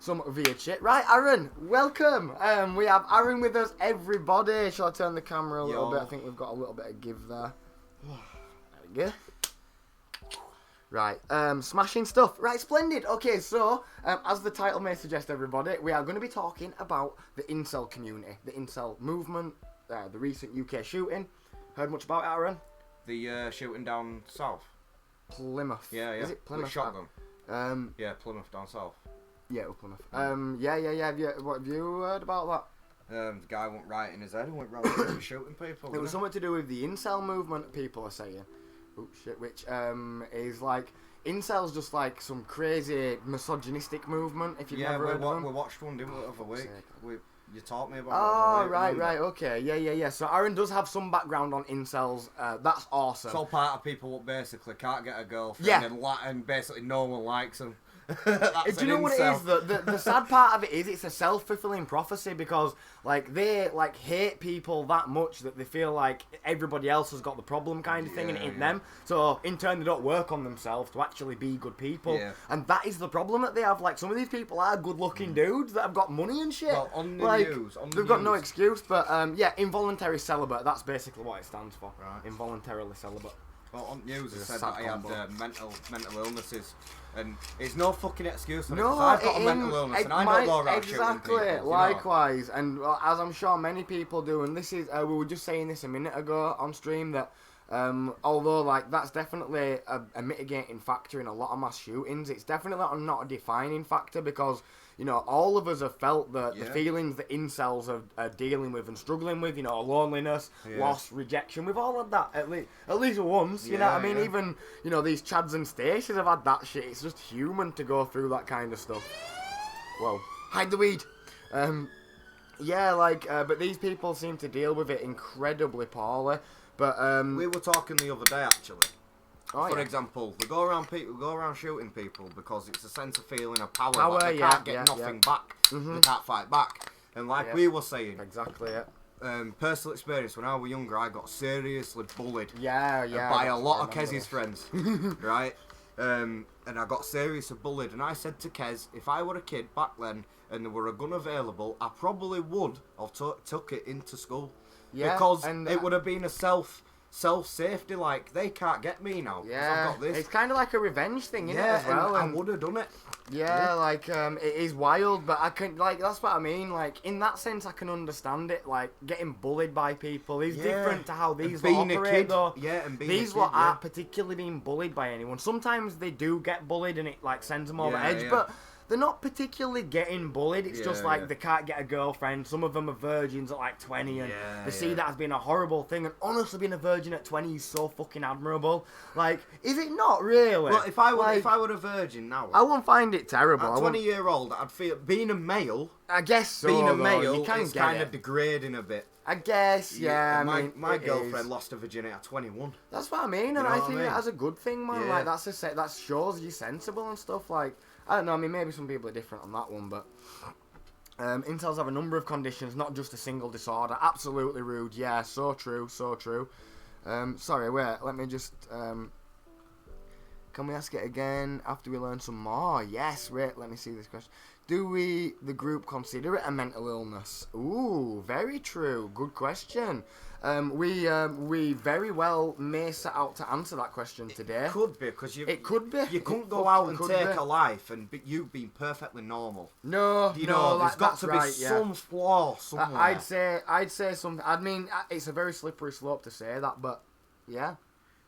some weird shit. Right, Aaron, welcome. We have Aaron with us, everybody. Shall I turn the camera a little bit? I think we've got a little bit of give there. There we go. Right, smashing stuff. Right, splendid. Okay, so, as the title may suggest, everybody, we are going to be talking about the incel community, the incel movement, the recent UK shooting. Heard much about it, Aaron? The shooting down south. Plymouth. Yeah. Is it Plymouth? With shotgun. Yeah, Plymouth down south. Yeah, Plymouth. Yeah. What have you heard about that? The guy went right in his head and went round shooting people. It was something to do with the incel movement, people are saying. Oh shit, which is like, incels just like some crazy misogynistic movement, if you've never heard of them. We watched one, didn't we, the other week? You taught me about it. Oh, right, okay. Yeah. So Aaron does have some background on incels. That's awesome. It's all part of people who basically can't get a girlfriend and basically no one likes them. Do you know what it is? The sad part of it is it's a self-fulfilling prophecy, because like they like hate people that much that they feel like everybody else has got the problem kind of thing, and it ain't them. So in turn they don't work on themselves to actually be good people, and that is the problem that they have. Like some of these people are good-looking dudes that have got money and shit. Well, on the news, they've got no excuse. But involuntary celibate. That's basically what it stands for. Right. Involuntarily celibate. Well, on news it said that he had mental illnesses, and it's no fucking excuse for it. No, I've got a mental illness, and I don't go around shooting people. Exactly, likewise, and as I'm sure many people do, and this is, we were just saying this a minute ago on stream, that although like that's definitely a mitigating factor in a lot of mass shootings, it's definitely not a defining factor, because you know, all of us have felt the feelings that incels are dealing with and struggling with, you know, loneliness, loss, rejection. We've all had that at least once, you know what I mean? Even, you know, these Chads and Stacies have had that shit. It's just human to go through that kind of stuff. Whoa. Hide the weed. But these people seem to deal with it incredibly poorly. But we were talking the other day, actually. For example, they go around shooting people because it's a sense of feeling of power. Like they can't get nothing back. They can't fight back. And like we were saying, exactly. Personal experience, when I was younger, I got seriously bullied. By a lot of Kez's friends, right? And I got seriously bullied. And I said to Kez, if I were a kid back then and there were a gun available, I probably would have took it into school. Because it would have been a self-safety, like, they can't get me now, because I've got this. It's kind of like a revenge thing, isn't it, as well? I would have done it. It is wild, but I can, like, that's what I mean, like, in that sense, I can understand it, like, getting bullied by people is different to how these lot operate, though. These lot aren't particularly being bullied by anyone. Sometimes they do get bullied, and it, like, sends them over the edge, but they're not particularly getting bullied. It's just like they can't get a girlfriend. Some of them are virgins at like 20, and they see that as being a horrible thing. And honestly, being a virgin at 20 is so fucking admirable. Like, is it not really? Well, if I were a virgin now, I wouldn't find it terrible. At 20-year-old, I'd feel being a male. I guess so. Being a male, you can it's kind of degrading a bit. I guess, I mean, my girlfriend lost her virginity at 21. That's what I mean, and I think that's a good thing, man. Like, that shows you're sensible and stuff. Like, I don't know, I mean, maybe some people are different on that one, but incels have a number of conditions, not just a single disorder. Absolutely rude, yeah, so true. Sorry, wait, let me just, can we ask it again after we learn some more? Yes, wait, let me see this question. Do we, the group, consider it a mental illness? Ooh, very true, good question. We very well may set out to answer that question today. It could be, because you couldn't go out and take a life and you've been perfectly normal. No, there's got to be some flaw somewhere. I'd say something. I mean, it's a very slippery slope to say that, but yeah.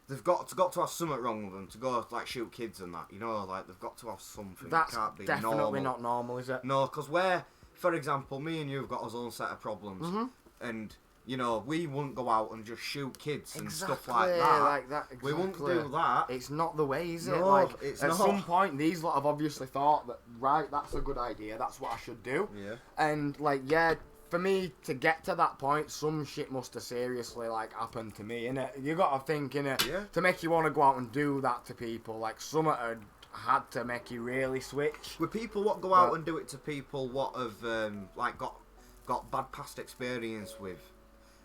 They've got to have something wrong with them to go like shoot kids and that. You know, like they've got to have something. That's can't be definitely not normal, is it? No, because for example, me and you have got our own set of problems, and you know, we wouldn't go out and just shoot kids and stuff like that. Exactly. We wouldn't do that. It's not the way, is it? No, like, it's at not. some point, these lot have obviously thought that, right, that's a good idea, that's what I should do. Yeah. And, like, for me to get to that point, some shit must have seriously, like, happened to me, innit? You gotta think, innit? Yeah. To make you want to go out and do that to people, like, something had to make you really switch. With people what go out and do it to people what have, like, got bad past experience with,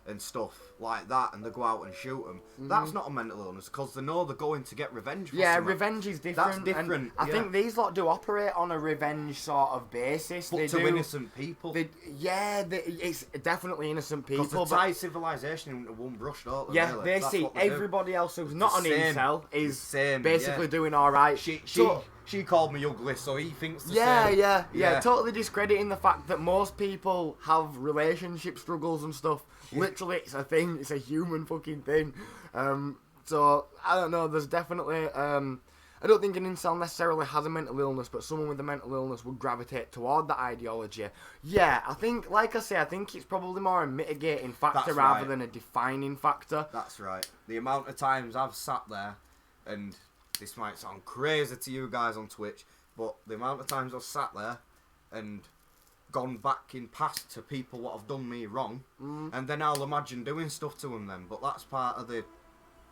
and stuff like that, and they go out and shoot them. That's not a mental illness, because they know they're going to get revenge for something. Revenge is different. That's different. And I think these lot do operate on a revenge sort of basis. But to innocent people. It's definitely innocent people. Because they tie civilization into one brush, don't they? Yeah, really? they That's see what they everybody else who's not an incel is basically doing alright. She called me ugly, so he thinks the same. Yeah, totally discrediting the fact that most people have relationship struggles and stuff. Literally, it's a thing. It's a human fucking thing. So, I don't know, there's definitely... I don't think an incel necessarily has a mental illness, but someone with a mental illness would gravitate toward that ideology. Yeah, I think, like I say, I think it's probably more a mitigating factor rather than a defining factor. That's right. The amount of times I've sat there, and this might sound crazy to you guys on Twitch, but the amount of times I've sat there and gone back in past to people what have done me wrong, and then I'll imagine doing stuff to them then, but that's part of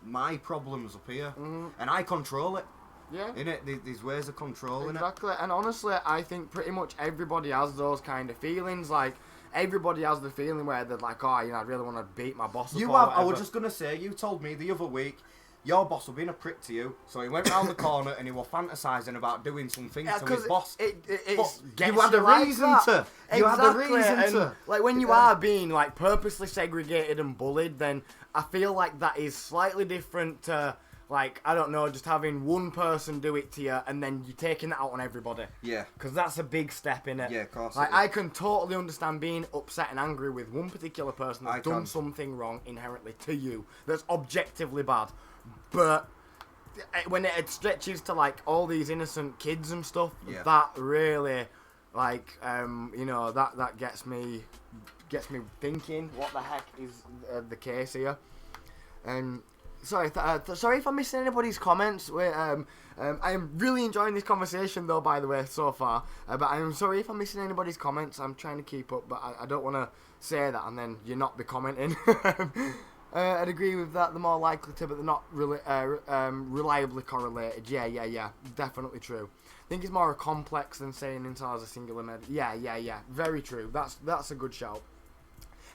my problems up here, and I control it. Yeah. Innit? There's ways of controlling it. Exactly, and honestly, I think pretty much everybody has those kind of feelings. Like, everybody has the feeling where they're like, oh, you know, I really want to beat my boss up. I was just going to say, you told me the other week, your boss was being a prick to you, so he went round the corner and he was fantasising about doing something to his boss. You had a reason to. You had a reason to. Like, when you are being, like, purposely segregated and bullied, then I feel like that is slightly different to... Like, I don't know, just having one person do it to you and then you taking that out on everybody. Yeah. Because that's a big step in it. Yeah, of course. Like, I can totally understand being upset and angry with one particular person that's done something wrong inherently to you that's objectively bad. But when it stretches to, like, all these innocent kids and stuff, that really, like, you know, that gets me thinking, what the heck is the case here? Sorry if I'm missing anybody's comments. I am really enjoying this conversation, though, by the way, so far. But I'm sorry if I'm missing anybody's comments. I'm trying to keep up, but I don't want to say that and then you not be commenting. I'd agree with that. They're more likely to, but they're not really reliably correlated. Yeah. Definitely true. I think it's more complex than saying incel as a singular med. Yeah. Very true. That's a good shout.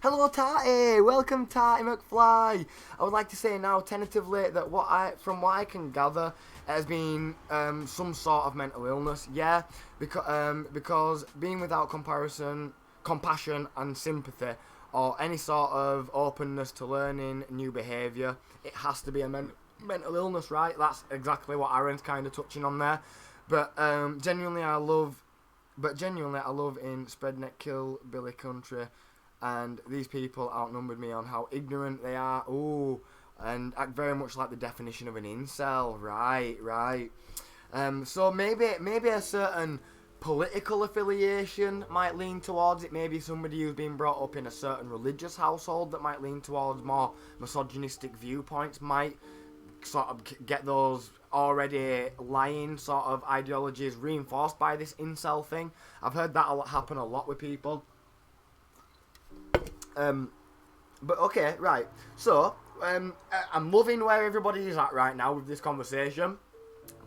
Hello, Tarty! Welcome, Tarty McFly! I would like to say now, tentatively, that from what I can gather, it has been some sort of mental illness. Yeah, because being without compassion and sympathy, or any sort of openness to learning new behaviour, it has to be a mental illness, right? That's exactly what Aaron's kind of touching on there. But genuinely, I love in Spreadneck Kill Billy Country. And these people outnumbered me on how ignorant they are. Ooh, and act very much like the definition of an incel. Right. So maybe a certain political affiliation might lean towards it. Maybe somebody who's been brought up in a certain religious household that might lean towards more misogynistic viewpoints might sort of get those already lying sort of ideologies reinforced by this incel thing. I've heard that happen a lot with people. But okay, right. So, I'm loving where everybody is at right now with this conversation.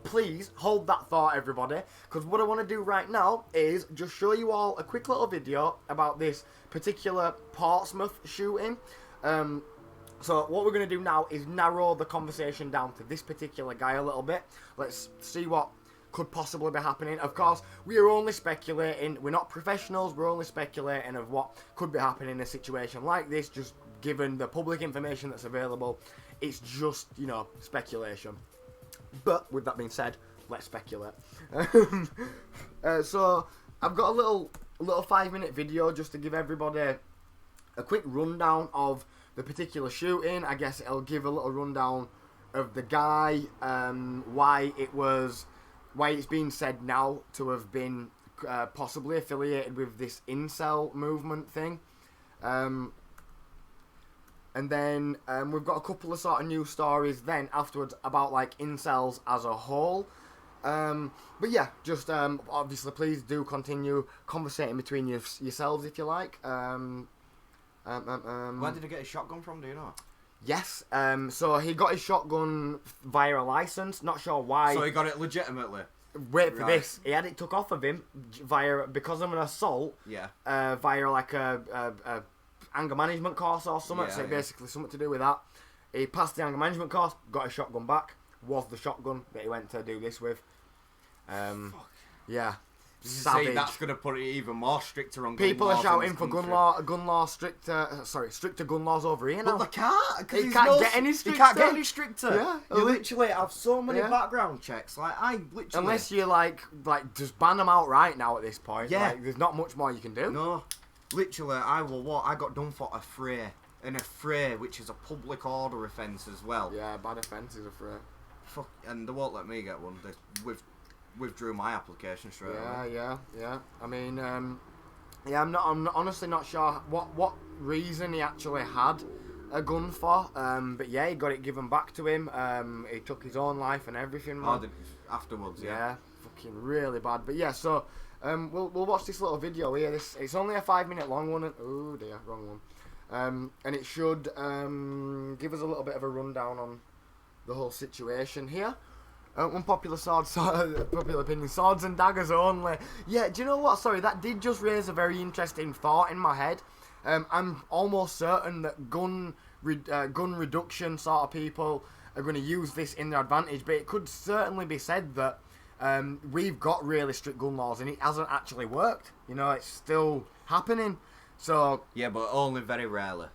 Please hold that thought, everybody, because what I want to do right now is just show you all a quick little video about this particular Portsmouth shooting. So what we're going to do now is narrow the conversation down to this particular guy a little bit. Let's see what could possibly be happening. Of course, we are only speculating. We're not professionals. We're only speculating of what could be happening in a situation like this, just given the public information that's available. It's just, you know, speculation. But with that being said, let's speculate. So I've got a little 5-minute video just to give everybody a quick rundown of the particular shooting. I guess it'll give a little rundown of the guy, why it's being said now to have been possibly affiliated with this incel movement thing. And then we've got a couple of sort of news stories then afterwards about like incels as a whole. But yeah, just obviously please do continue conversating between yourselves if you like. Where did he get his shotgun from, do you know? Yes, so he got his shotgun via a license, not sure why. So he got it legitimately? Wait for this, he had it took off of him because of an assault. Yeah. Via like a anger management course or something, so basically something to do with that. He passed the anger management course, got a shotgun back, was the shotgun that he went to do this with. Yeah. See, that's going to put it even more stricter on gun People laws are shouting in for this gun law stricter gun laws over here now. But they can't. They can't get any stricter. They can't get any stricter. Yeah. You literally have so many background checks. Like, I literally... Unless you, like just ban them out right now at this point. Yeah. Like, there's not much more you can do. No. Literally, I got done for a fray. And a fray, which is a public order offence as well. Yeah, bad offence is a fray. Fuck, and they won't let me get one. They withdrew my application straight away. Yeah. I mean, I'm honestly not sure what reason he actually had a gun for. But yeah, he got it given back to him. He took his own life and everything, man. Afterwards, yeah. Fucking really bad. But yeah, so we'll watch this little video here. It's only a 5-minute long one. Oh dear, wrong one. And it should give us a little bit of a rundown on the whole situation here. Unpopular popular opinion, swords and daggers only. Yeah, do you know what? Sorry, that did just raise a very interesting thought in my head. I'm almost certain that gun reduction sort of people are going to use this in their advantage, but it could certainly be said that we've got really strict gun laws and it hasn't actually worked. You know, it's still happening. So yeah, but only very rarely.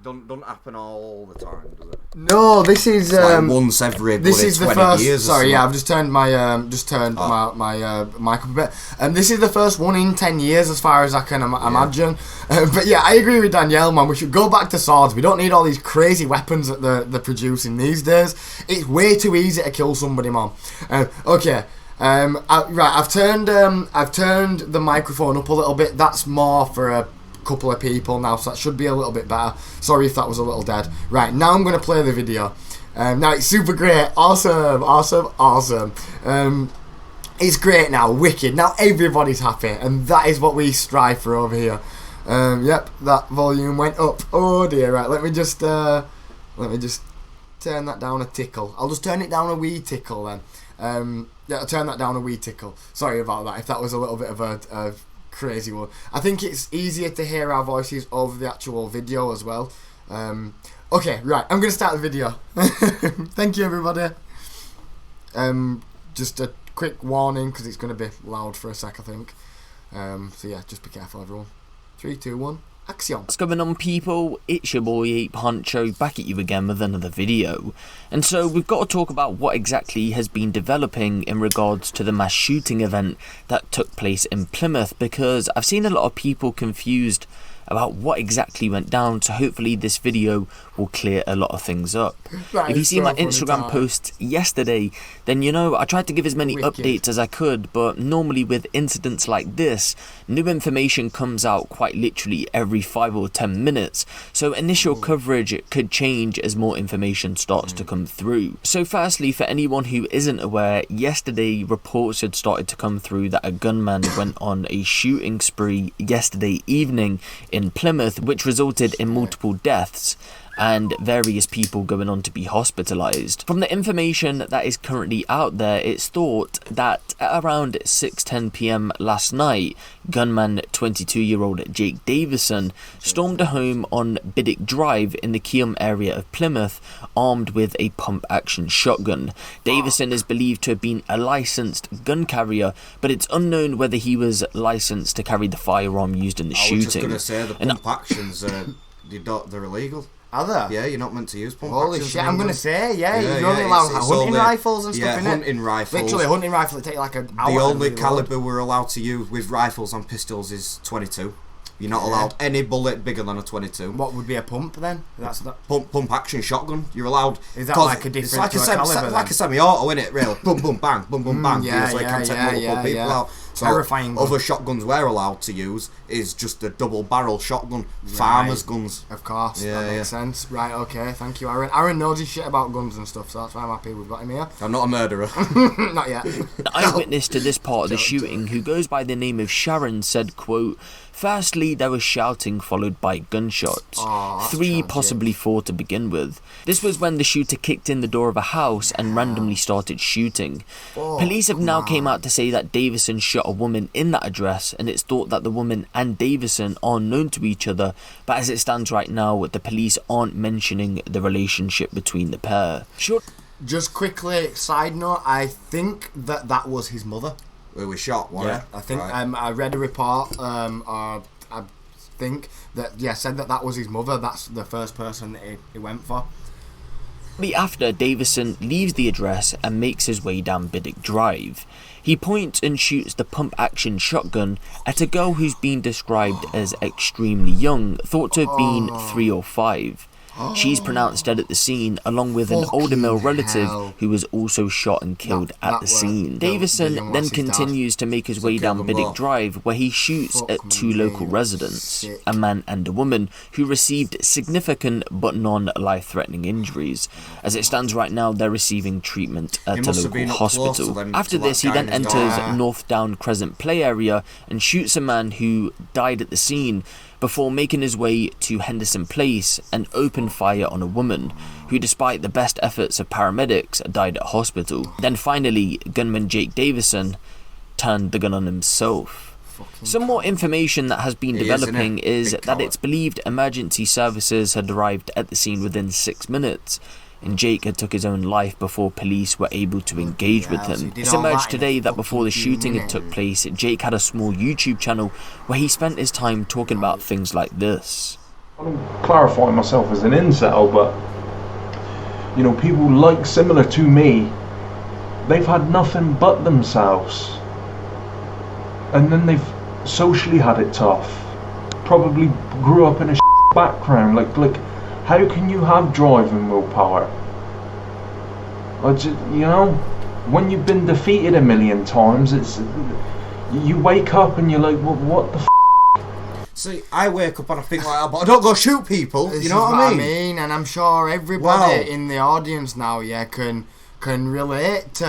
Don't happen all the time, does it? No, this is like once every 20 years. Sorry, yeah, I've just turned my my mic up a bit. This is the first one in 10 years, as far as I can imagine. But yeah, I agree with Danielle, man. We should go back to swords. We don't need all these crazy weapons that they're producing these days. It's way too easy to kill somebody, man. Okay. I've turned the microphone up a little bit. That's more for a couple of people now, so that should be a little bit better. Sorry if that was a little dead. Right, now I'm going to play the video. Now it's super great. Awesome. It's great now. Wicked. Now everybody's happy, and that is what we strive for over here. Yep, that volume went up. Oh dear. Right, let me just turn that down a tickle. I'll just turn it down a wee tickle then. Yeah, I'll turn that down a wee tickle. Sorry about that if that was a little bit of a crazy one. I think it's easier to hear our voices over the actual video as well. Okay, right, I'm going to start the video. Thank you, everybody. Just a quick warning, because it's going to be loud for a sec, I think. So yeah, just be careful, everyone. 3, 2, 1. Action. What's going on, people? It's your boy Ape Honcho back at you again with another video. And so we've got to talk about what exactly has been developing in regards to the mass shooting event that took place in Plymouth, because I've seen a lot of people confused about what exactly went down, so hopefully this video will clear a lot of things up. If you see my Instagram post yesterday, then you know I tried to give as many updates as I could, but normally with incidents like this, new information comes out quite literally every 5 or 10 minutes, so initial coverage could change as more information starts to come through. So firstly, for anyone who isn't aware, yesterday reports had started to come through that a gunman went on a shooting spree yesterday evening in Plymouth, which resulted in multiple deaths and various people going on to be hospitalized. From the information that is currently out there, it's thought that at around 6:10 p.m. last night, gunman 22-year-old Jake Davison stormed a home on Biddick Drive in the Keelum area of Plymouth, armed with a pump-action shotgun. Davison is believed to have been a licensed gun carrier, but it's unknown whether he was licensed to carry the firearm used in the shooting. I was just going to say, the pump actions, they're illegal. Are they? Yeah, you're not meant to use pump Holy actions. shit, I'm going to say, you're only allowed hunting rifles and stuff, innit? Yeah, hunting rifles. Literally, hunting rifles that take like an hour. The only calibre we're allowed to use with rifles and pistols is 22. You're not allowed any bullet bigger than a 22. What would be a pump then? That's not pump action shotgun. You're allowed. Is that like a different? It's like a semi-auto, isn't it? Really, boom, boom, bang, boom, boom, bang. Yeah, so it can take multiple people out. So terrifying. Other shotguns we're allowed to use is just a double-barrel shotgun, farmers' guns. Of course, that makes sense. Right, okay, thank you, Aaron. Aaron knows his shit about guns and stuff, so that's why I'm happy we've got him here. I'm not a murderer. Not yet. The eyewitness to this part of the shooting, who goes by the name of Sharon, said, quote, "Firstly, there was shouting followed by gunshots. 3, possibly 4 to begin with. This was when the shooter kicked in the door of a house and randomly started shooting. Police have now came out to say that Davison shot a woman in that address, and it's thought that the woman and Davison are known to each other, but as it stands right now, the police aren't mentioning the relationship between the pair. Just quickly, side note, I think that was his mother. Who was shot, wasn't it? I think Right. I read a report, or I think that, said that was his mother. That's the first person that he went for. After, Davison leaves the address and makes his way down Biddick Drive. He points and shoots the pump-action shotgun at a girl who's been described as extremely young, thought to have been 3 or 5. She's pronounced dead at the scene, along with an older male relative who was also shot and killed at the scene. Davison then continues to make his way down Biddick Drive, where he shoots at 2 local residents, a man and a woman, who received significant but non-life-threatening injuries. As it stands right now, they're receiving treatment at a local hospital. After this, he then enters North Down Crescent play area and shoots a man who died at the scene, before making his way to Henderson Place and opened fire on a woman, who despite the best efforts of paramedics died at hospital. Then finally, gunman Jake Davison turned the gun on himself. Some more information that has been developing is that it's believed emergency services had arrived at the scene within 6 minutes, and Jake had took his own life before police were able to engage with him. It's emerged today that before the shooting had took place, Jake had a small YouTube channel where he spent his time talking about things like this. I'm clarifying myself as an incel, but you know, people like similar to me, they've had nothing but themselves, and then they've socially had it tough, probably grew up in a background. Like how can you have drive and willpower? You know, when you've been defeated a million times, you wake up and you're like, what the See, I wake up and I think like that, but I don't go shoot people. You know what I mean? And I'm sure everybody in the audience now, can relate to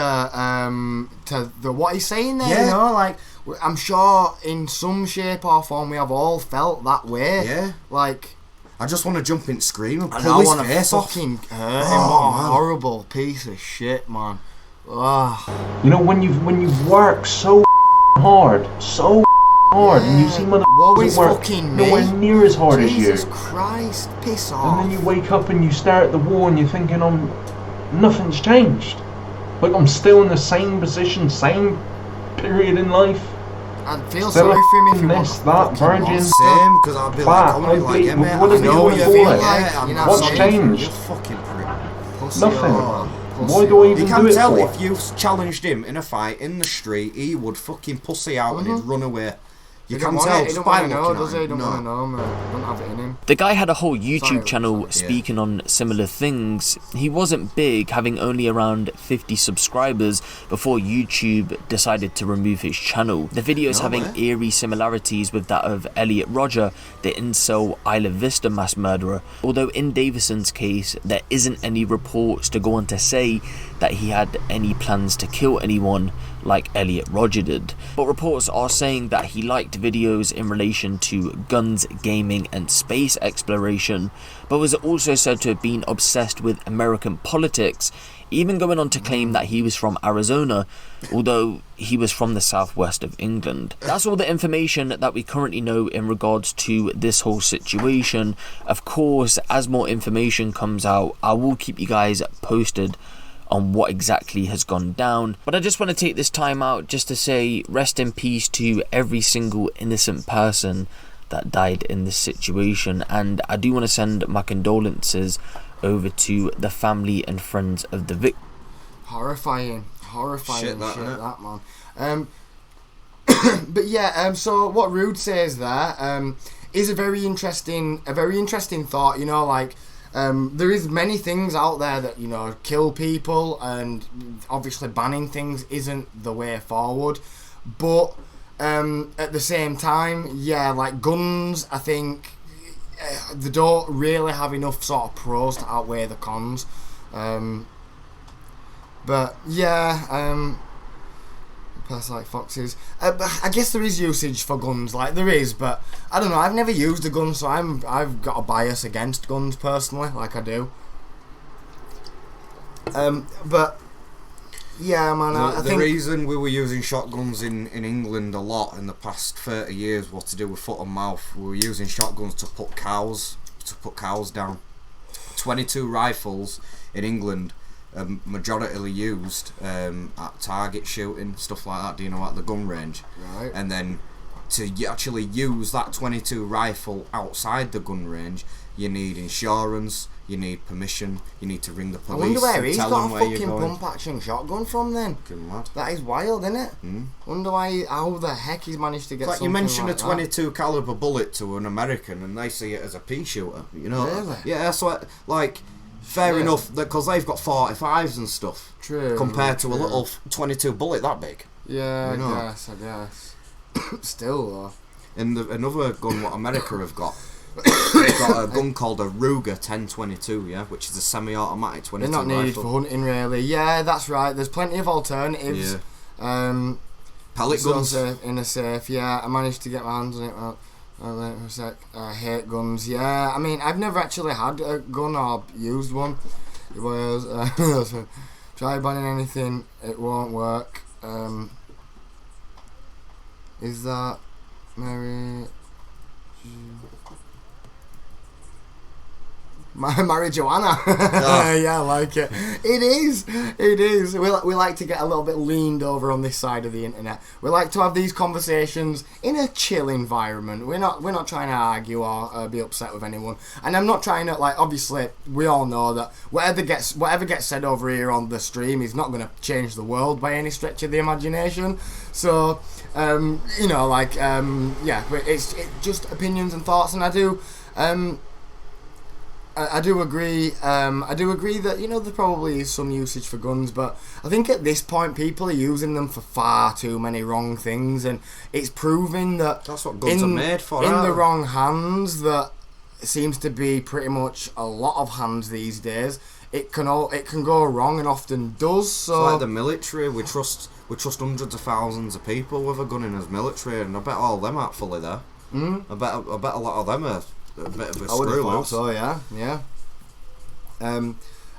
the what he's saying there. Yeah. You know, like I'm sure in some shape or form we have all felt that way. Yeah. Like, I just want to jump in, scream, and I pull his want to face off. fucking hurt him. What a horrible piece of shit, man. Ugh. You know, when you've worked so hard, and you see motherfuckers work fucking nowhere near as hard Jesus as you. Christ, piss off. And then you wake up and you stare at the wall and you're thinking, nothing's changed. Like, I'm still in the same position, same period in life. I'd feel Still sorry for him if he this, that, virgin, Same, because I'd be like, I'm fat, like, yeah, mate, what I do you know feel you like? feel Like, you know, What's sorry. changed? You fucking prick. Pussy Nothing. on. Why do I even You do can it tell for? if you challenged him in a fight in the street, he would fucking pussy out and he'd run away. You can tell He just don't by want to know, looking does at he? him. Don't want to No. know, man. Don't have it in him. The guy had a whole YouTube Sorry, channel speaking on similar things. He wasn't big, having only around 50 subscribers before YouTube decided to remove his channel. The videos having eerie similarities with that of Elliot Rodger, the incel Isla Vista mass murderer, although in Davison's case there isn't any reports to go on to say that he had any plans to kill anyone like Elliot Rodger did. But reports are saying that he liked videos in relation to guns, gaming and space exploration, but was also said to have been obsessed with American politics, even going on to claim that he was from Arizona, although he was from the southwest of England. That's all the information that we currently know in regards to this whole situation. Of course, as more information comes out, I will keep you guys posted on what exactly has gone down. But I just want to take this time out just to say rest in peace to every single innocent person that died in this situation, and I do want to send my condolences over to the family and friends of the victim. Horrifying shit, that man. But yeah, so what Rude says there is a very interesting thought. You know, like there is many things out there that, you know, kill people, and obviously banning things isn't the way forward. But at the same time, yeah, like guns, I think they don't really have enough sort of pros to outweigh the cons. But yeah, plus like foxes. But I guess there is usage for guns, like there is, but I don't know. I've never used a gun, so I've got a bias against guns personally, like I do. But Yeah, man. I The think reason we were using shotguns in England a lot in the past 30 years was to do with foot and mouth. We were using shotguns to put cows down. 22 rifles in England, majoritarily used at target shooting, stuff like that. Do you know, at the gun range? Right. And then to actually use that 22 rifle outside the gun range, you need insurance, you need permission, you need to ring the I police. wonder where and he's tell got them a where you're fucking going. pump action shotgun from then. Fucking mad. That is wild, isn't it? Wonder how the heck he's managed to get Like something you mentioned like a 22 caliber bullet to an American, and they see it as a pea shooter. You know? Really? Yeah, that's what. Like, fair enough, because they've got 45s and stuff. True. Compared to a true. little 22 bullet that big. Yeah, you know. I guess. Still though. And another gun what America have got. They've got a gun called a Ruger 1022, yeah, which is a semi-automatic 22 They're not needed rifle. for hunting, really. Yeah, that's right. There's plenty of alternatives. Yeah. Pellet So guns. safe, in a safe. Yeah, I managed to get my hands on it. Wait a sec. I hate guns. Yeah, I mean, I've never actually had a gun or used one. It was try banning anything, it won't work. Is that Mary? Marijuana. Yeah, I like it. It is. We like to get a little bit leaned over on this side of the internet. We like to have these conversations in a chill environment. We're not trying to argue or be upset with anyone. And I'm not trying to, like, obviously we all know that whatever gets said over here on the stream is not going to change the world by any stretch of the imagination. So you know, like yeah, but it's just opinions and thoughts, and I do agree. I do agree that, you know, there probably is some usage for guns, but I think at this point people are using them for far too many wrong things, and it's proving that That's what guns are made for. in aren't the they? wrong hands, that seems to be pretty much a lot of hands these days. It can go wrong, and often does. So It's like the military. We trust hundreds of thousands of people with a gun in as military, and I bet all them aren't fully there. I bet a lot of them are a bit of a I would have screw thought loose. so, yeah.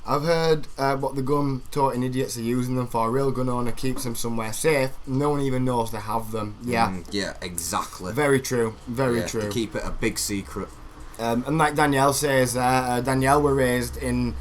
I've heard what the gun-toting idiots are using them for. A real gun owner keeps them somewhere safe. No one even knows they have them. Yeah, Yeah, exactly. very true. Very Yeah, true. to keep it a big secret. And like Danielle says, Danielle were raised in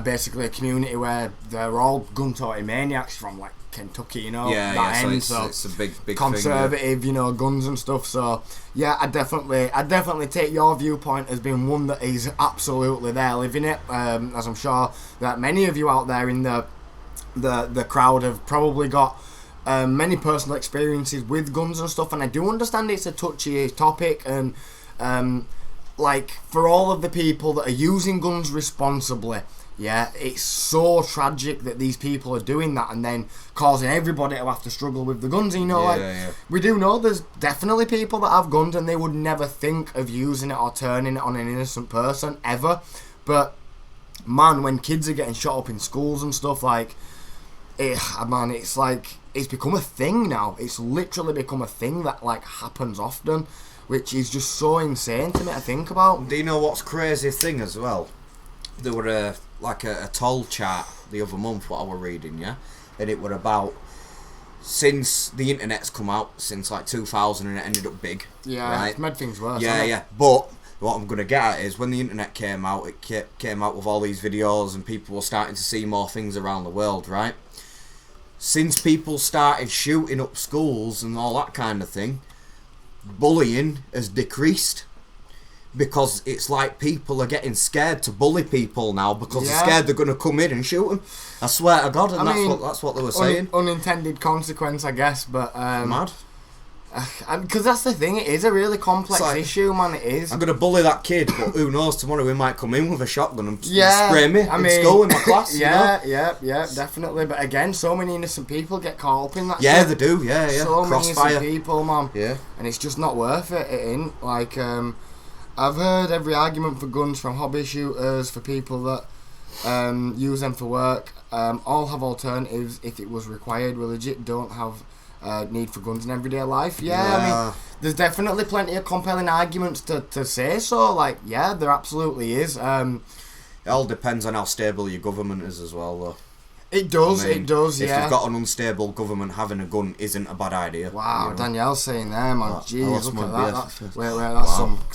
basically a community where they're all gun-toting maniacs from, like, Kentucky, you know, Yeah, that yeah. end, So it's a big conservative, you know, guns and stuff. So yeah, I definitely take your viewpoint as being one that is absolutely there living it. As I'm sure that many of you out there in the crowd have probably got many personal experiences with guns and stuff, and I do understand it's a touchy topic, and like, for all of the people that are using guns responsibly, yeah, it's so tragic that these people are doing that and then causing everybody to have to struggle with the guns. You know, we do know there's definitely people that have guns and they would never think of using it or turning it on an innocent person ever. But man, when kids are getting shot up in schools and stuff, like, man, it's like it's become a thing now. It's literally become a thing that, like, happens often, which is just so insane to me to think about. Do you know what's crazy thing as well? There were a toll chart the other month what I were reading, yeah, and it were about since the internet's come out since like 2000 and it ended up big. Yeah, right? it's made things worse. Yeah. But what I'm gonna get at is when the internet came out, it came out with all these videos and people were starting to see more things around the world, right? Since people started shooting up schools and all that kind of thing, bullying has decreased. Because it's like people are getting scared to bully people now because they're scared they're going to come in and shoot them. I swear to God, and that's what they were saying. Unintended consequence, I guess, but Mad. Because that's the thing, it is a really complex issue, man. It is. I'm going to bully that kid, but who knows? Tomorrow he might come in with a shotgun and spray me in school in my class. Yeah, you know? yeah, definitely. But again, so many innocent people get caught up in that. Yeah, shit. they do. Yeah. So many Crossfire. innocent people, man. Yeah. And it's just not worth it. It ain't. Like, I've heard every argument for guns from hobby shooters, for people that use them for work. All have alternatives if it was required. We legit don't have need for guns in everyday life. Yeah, I mean, there's definitely plenty of compelling arguments to say so. Like, yeah, there absolutely is. It all depends on how stable your government is as well, though. It does, I mean, it does, if yeah. you've got an unstable government, having a gun isn't a bad idea. Wow, Danielle's saying there, man. Jeez, look at that. Wait,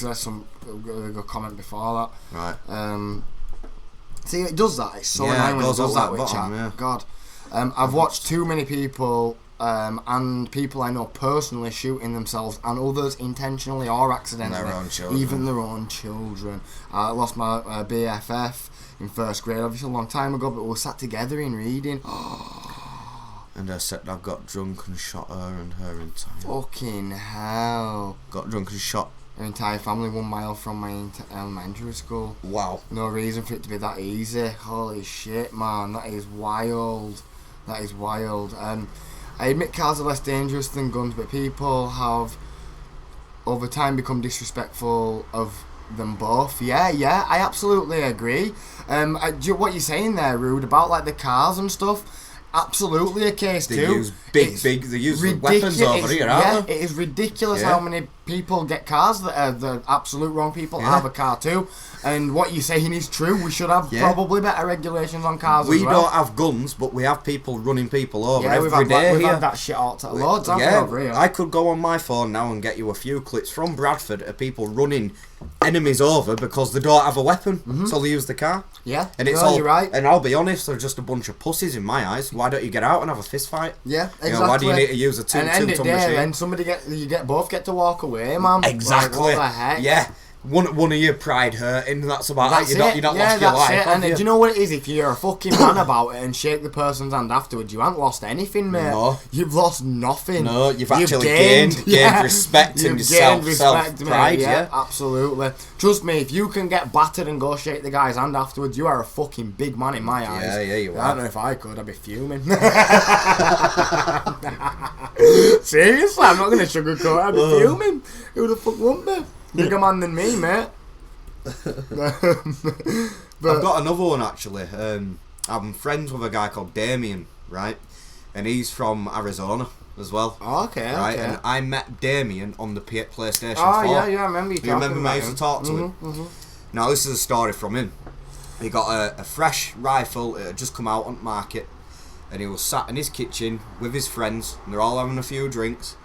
that's some good comment before that. Right. See, it does that. It's so Yeah, annoying it when it goes does up that that with bottom, chat. yeah. God. I've watched too many people and people I know personally shooting themselves and others intentionally or accidentally. Their own children. Even their own children. I lost my BFF in first grade, obviously a long time ago, but we sat together in reading. And her stepdad got drunk and shot her and her entire... Fucking hell. Got drunk and shot... Her entire family 1 mile from my elementary school. Wow. No reason for it to be that easy. Holy shit, man. That is wild. That is wild. I admit cars are less dangerous than guns, but people have over time become disrespectful of them both. Yeah, I absolutely agree. What you're saying there, Rude, about like the cars and stuff, absolutely a case They too. use they use weapons over here, aren't they? It is ridiculous Yeah. how many people get cars that are the absolute wrong people have a car too. And what you're saying is true. We should have probably better regulations on cars We as well. don't have guns, but we have people running people over Yeah, every day we've here. had that shit all loads, haven't we, Yeah, over here? I could go on my phone now and get you a few clips from Bradford of people running enemies over because they don't have a weapon, so they use the car. Yeah, And it's no, all you're right. And I'll be honest, they're just a bunch of pussies in my eyes. Why don't you get out and have a fist fight? Yeah, exactly. You know, why do you need to use a and end it two-ton there, machine? then somebody both get to walk away, man. Exactly. Like, what the heck? Yeah. One of your pride hurt, and that's about That's it. it. You're not Yeah, lost your that's life. it. have And you? do you know what it is? If you're a fucking man about it and shake the person's hand afterwards, you haven't lost anything, mate. No. You've lost nothing. No, you've actually gained respect and self-pride, yeah. Absolutely. Trust me, if you can get battered and go shake the guy's hand afterwards, you are a fucking big man in my eyes. Yeah, you I are. don't know if I could, I'd be fuming. Seriously, I'm not going to sugarcoat it, I'd be fuming. Who the fuck won't be? Bigger man than me, mate. I've got another one actually. I'm friends with a guy called Damien, right? And he's from Arizona as well. Oh, okay, Right, okay. and I met Damien on the PlayStation 4. Oh, yeah, I remember you Do you talking remember about me? I used him. to talk to him. Now, this is a story from him. He got a fresh rifle, it had just come out on the market, and he was sat in his kitchen with his friends, and they're all having a few drinks,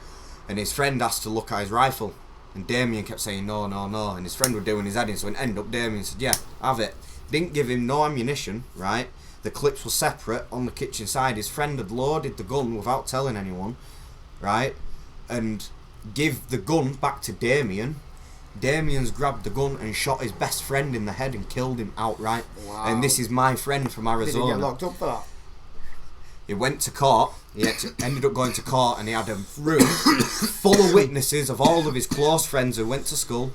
and his friend asked to look at his rifle, and Damien kept saying no, and his friend was doing his head in, so in end up Damien said, yeah, have it. Didn't give him no ammunition, right? The clips were separate on the kitchen side. His friend had loaded the gun without telling anyone, right? And give the gun back to Damien. Damien's grabbed the gun and shot his best friend in the head and killed him outright. Wow. And this is my friend from Did Arizona. he get locked up for that? He went to court. Ended up going to court, and he had a room full of witnesses of all of his close friends who went to school.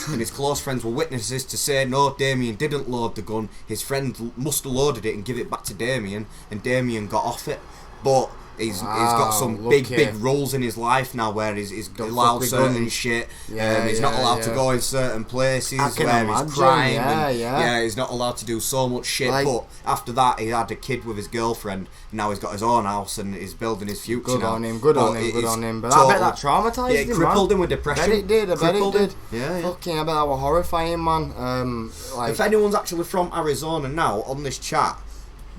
And his close friends were witnesses to say, no, Damien didn't load the gun. His friend must have loaded it and give it back to Damien, and Damien got off it. But he's got some big rules in his life now where he's allowed certain shit. He's not allowed to go in certain places where he's crime. Yeah, he's not allowed to do so much shit. Like, but after that, he had a kid with his girlfriend. And now he's got his own house and he's building his future. Good now. on him, good on him. But I bet that traumatised him, it crippled him with depression. I bet it did. Yeah. Fucking, I bet that was horrifying, man. If anyone's actually from Arizona now on this chat,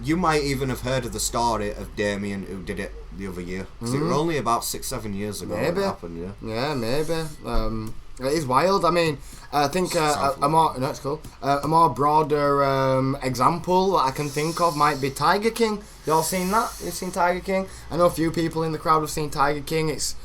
you might even have heard of the story of Damien who did it the other year. Because it was only about 6-7 years ago when it happened, yeah. Yeah, maybe. It is wild. I mean, I think a more broader example that I can think of might be Tiger King. Y'all seen that? You've seen Tiger King? I know a few people in the crowd have seen Tiger King. It's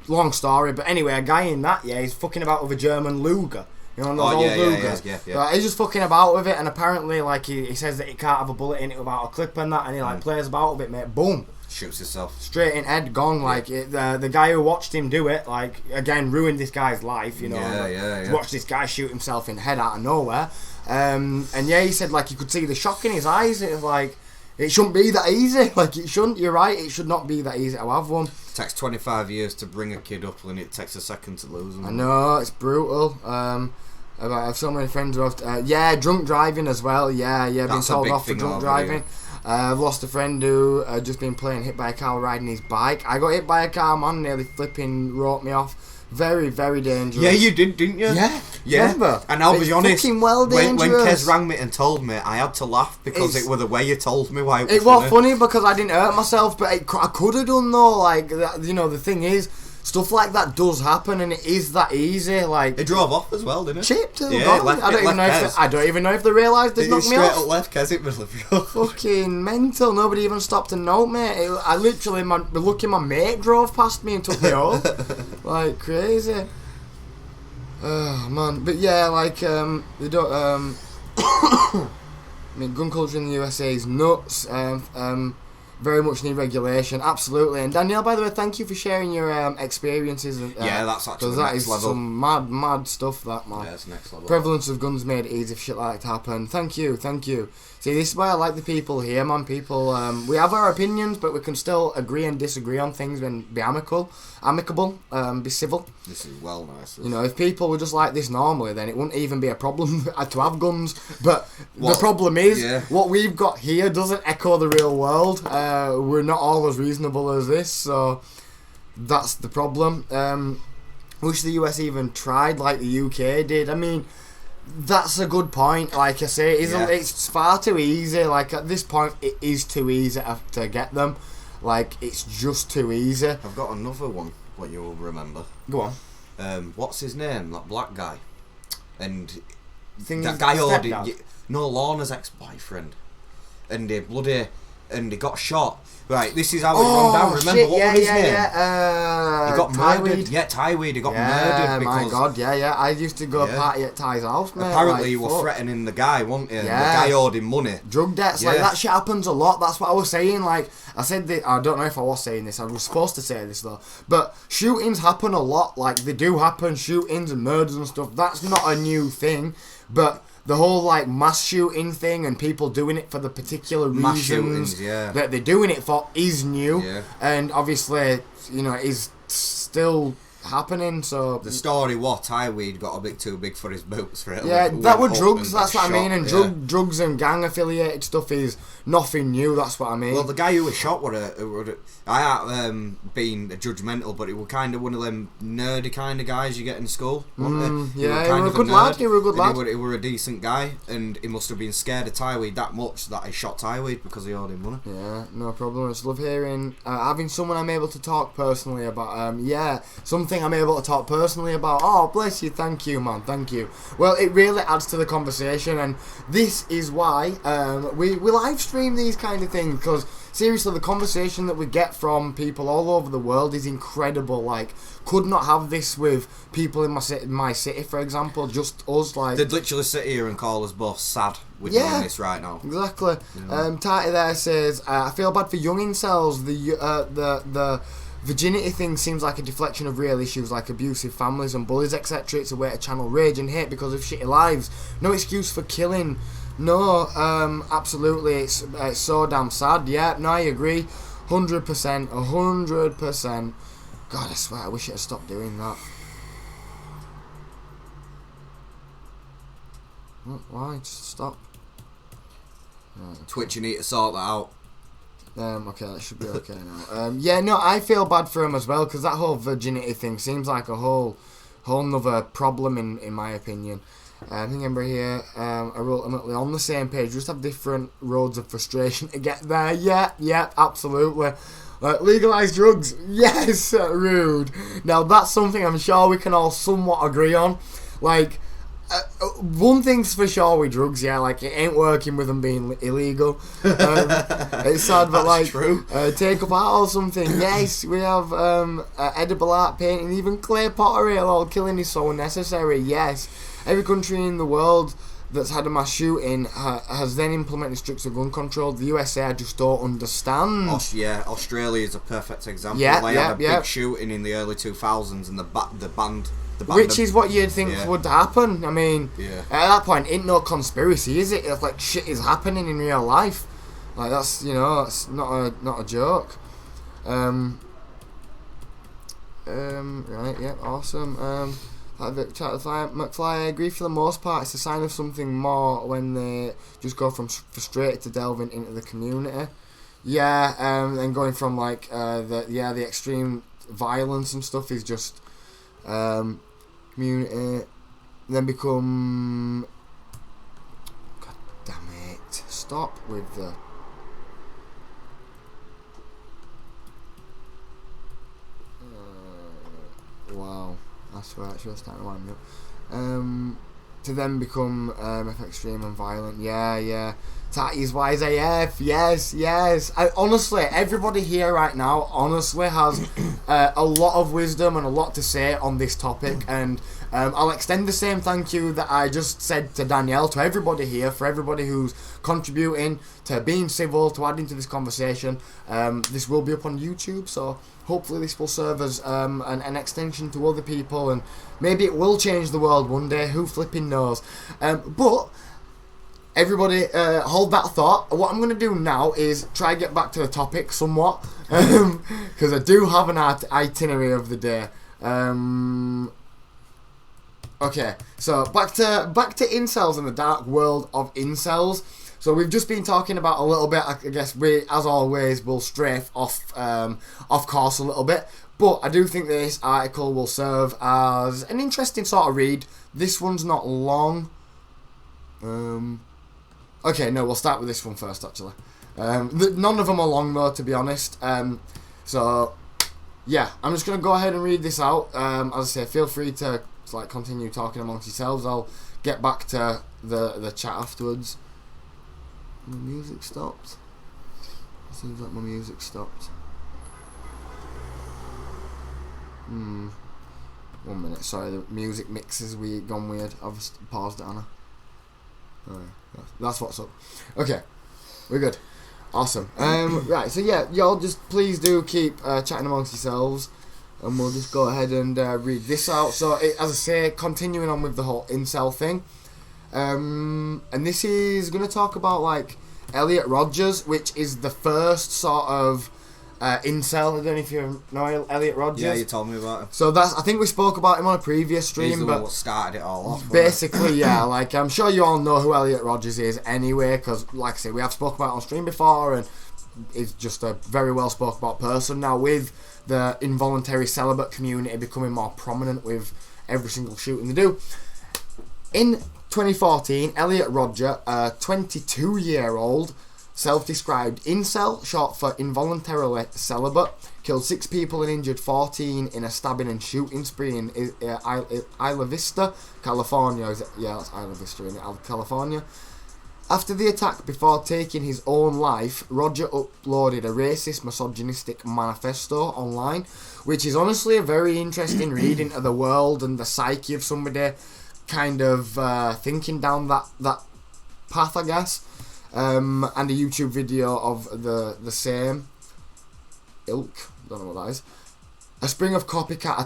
long story, but anyway, a guy in that, he's fucking about with a German Luger. You know, those old Lugers. Yeah. He's just fucking about with it, and apparently, like, he says that he can't have a bullet in it without a clip and that, and he like plays about with it, mate. Boom. Shoots himself. Straight in head, gone. Like, the guy who watched him do it, like, again, ruined this guy's life, you know. Yeah. Watch this guy shoot himself in the head out of nowhere. And yeah, he said, like, you could see the shock in his eyes. It was like, it shouldn't be that easy. Like, it shouldn't. You're right. It should not be that easy to have one. It takes 25 years to bring a kid up, and it takes a second to lose them. I know, it's brutal. I have so many friends who have, drunk driving as well. Yeah, been told off for drunk driving. I've lost a friend who just been hit by a car riding his bike. I got hit by a car, man, nearly flipping wrote me off Very, very dangerous. Yeah, you did, didn't you? Yeah. Remember? And I'll It's be honest, fucking well when dangerous. Kez rang me and told me, I had to laugh because It's- it was the way you told me why it was It was funny because I didn't hurt myself, but I could have done though. Like, you know, the thing is, stuff like that does happen, and it is that easy. Like, It drove off as well, didn't it? chipped. Yeah, I left don't even know Kez. if I don't even know if they realised they'd It knocked me straight off. up left Kez, it was Fucking mental. Nobody even stopped to note me. I literally, lucky my mate drove past me and took me home. Like, crazy. Oh, man. But yeah, like, they don't, I mean, gun culture in the USA is nuts. Very much need regulation, absolutely. And Danielle, by the way, thank you for sharing your experiences. Yeah, that's actually because the that next is level. some mad stuff. That man. Yeah, it's next level. Prevalence of guns made it easy for shit like that to happen. Thank you. See, this is why I like the people here, man. People, we have our opinions, but we can still agree and disagree on things and be amicable, be civil. This is well nice. You know, if people were just like this normally, then it wouldn't even be a problem to have guns. But the problem is, what we've got here doesn't echo the real world. We're not all as reasonable as this, so that's the problem. Wish the US even tried like the UK did. I mean, that's a good point. Like I say, it's far too easy. Like at this point, it is too easy to get them. Like it's just too easy. I've got another one. What you'll remember? Go on. What's his name? That black guy. And Thing that is, guy ordered. stepdad. No, Lorna's ex-boyfriend. And he got shot. Right, this is how it went down. Remember shit, what was his name? Yeah. He got Tyweed. murdered. Yeah, Tyweed. He got Yeah, murdered because my God, yeah. I used to go party at Ty's house, mate. apparently like, you were fuck. threatening the guy, weren't you? Yeah. The guy owed him money. Drug debts, like Yeah. that shit happens a lot. That's what I was saying. Like I said, I don't know if I was saying this. I was supposed to say this though. But shootings happen a lot. Like they do happen, shootings and murders and stuff. That's not a new thing. But the whole like mass shooting thing and people doing it for the particular Mass reasons shootings, yeah. that they're doing it for is new. Yeah. And obviously, you know, is still happening. So The story was Tyweed got a bit too big for his boots for it. yeah, Went that were up drugs. and That's got what I mean. shot, And yeah. drugs and gang affiliated stuff is nothing new. That's what I mean. Well, the guy who was shot I had been judgmental, but he was kind of one of them nerdy kind of guys you get in school. Wasn't he? yeah, were he kind were a of good nerd, lad. He were a good and lad. He were a decent guy, and he must have been scared of Tyweed that much that he shot Tyweed because he owed him money. Yeah, no problem. I just love hearing having someone I'm able to talk personally about. Something I'm able to talk personally about. Oh, bless you. Thank you, man. Thank you. Well, it really adds to the conversation, and this is why we live stream these kind of things, because seriously, the conversation that we get from people all over the world is incredible. Like, could not have this with people in my city, for example. Just us, like. They'd literally sit here and call us both sad with Yeah. doing this right now. Exactly. Tati there says, I feel bad for young incels. The virginity thing seems like a deflection of real issues like abusive families and bullies, etc. It's a way to channel rage and hate because of shitty lives. No excuse for killing. No, absolutely. It's so damn sad. Yeah, no, I agree. 100%. 100%. God, I swear, I wish it had stopped doing that. Why? Just stop. Twitch, you need to sort that out. Okay, that should be okay now. Yeah, no, I feel bad for him as well, because that whole virginity thing seems like a whole nother problem in my opinion. I think Ember here are ultimately on the same page, just have different roads of frustration to get there. Yeah, absolutely. Legalise drugs, yes, rude. Now that's something I'm sure we can all somewhat agree on. Like, one thing's for sure with drugs, yeah, like it ain't working with them being illegal. It's sad, but like, true. take up art or something. Yes, we have edible art, painting, even clay pottery. All killing is so unnecessary. Yes, every country in the world that's had a mass shooting has then implemented stricter gun control. The USA, I just don't understand. Australia is a perfect example. Yeah, they had a big shooting in the early 2000s, and the band. Which is what you'd think would happen. I mean, at that point, ain't no conspiracy, is it? It's like shit is happening in real life. Like that's, you know, it's not a joke. Right, yeah, awesome. McFly, I agree for the most part. It's a sign of something more when they just go from frustrated to delving into the community. Yeah, and going from like the extreme violence and stuff is just. Community. Then become... God damn it. Stop with the... wow. I swear, it should start to wind me up. To then become extreme and violent. Yeah. Tatty's wise AF. Yes. Honestly, everybody here right now honestly has a lot of wisdom and a lot to say on this topic, and I'll extend the same thank you that I just said to Danielle to everybody here, for everybody who's contributing to being civil, to adding to this conversation. This will be up on YouTube, so hopefully this will serve as an extension to other people, and maybe it will change the world one day, who flipping knows. But everybody hold that thought. What I'm going to do now is try and get back to the topic somewhat, because I do have an itinerary of the day. Okay, so back to incels and the dark world of incels. So we've just been talking about a little bit. I guess we, as always, will strafe off course a little bit. But I do think this article will serve as an interesting sort of read. This one's not long. Okay, no, we'll start with this one first, actually. None of them are long, though, to be honest. So, yeah, I'm just going to go ahead and read this out. As I say, feel free to like continue talking amongst yourselves. I'll get back to the chat afterwards. My music stopped. Seems like my music stopped. 1 minute, sorry, the music mixes gone weird. I've paused it, Anna. Oh, that's what's up. Okay, we're good. Awesome. Right, so yeah, y'all just please do keep chatting amongst yourselves, and we'll just go ahead and read this out. So, as I say, continuing on with the whole incel thing, and this is going to talk about like Elliot Rodgers, which is the first sort of incel. I don't know if you know Elliot Rodgers. Yeah, you told me about him. So I think we spoke about him on a previous stream. He's the but one that started it all off. Basically, yeah, like I'm sure you all know who Elliot Rodgers is anyway, because like I say, we have spoken about it on stream before, and he's just a very well spoken about person now, with the involuntary celibate community becoming more prominent with every single shooting they do. In 2014, Elliot Rodger, a 22-year-old self-described incel, short for involuntarily celibate, killed 6 people and injured 14 in a stabbing and shooting spree in Isla Vista, California. Yeah, that's Isla Vista in California. After the attack, before taking his own life, Rodger uploaded a racist, misogynistic manifesto online, which is honestly a very interesting read into the world and the psyche of somebody kind of thinking down that path, I guess. And a YouTube video of the same ilk, don't know what that is. A spring of copycat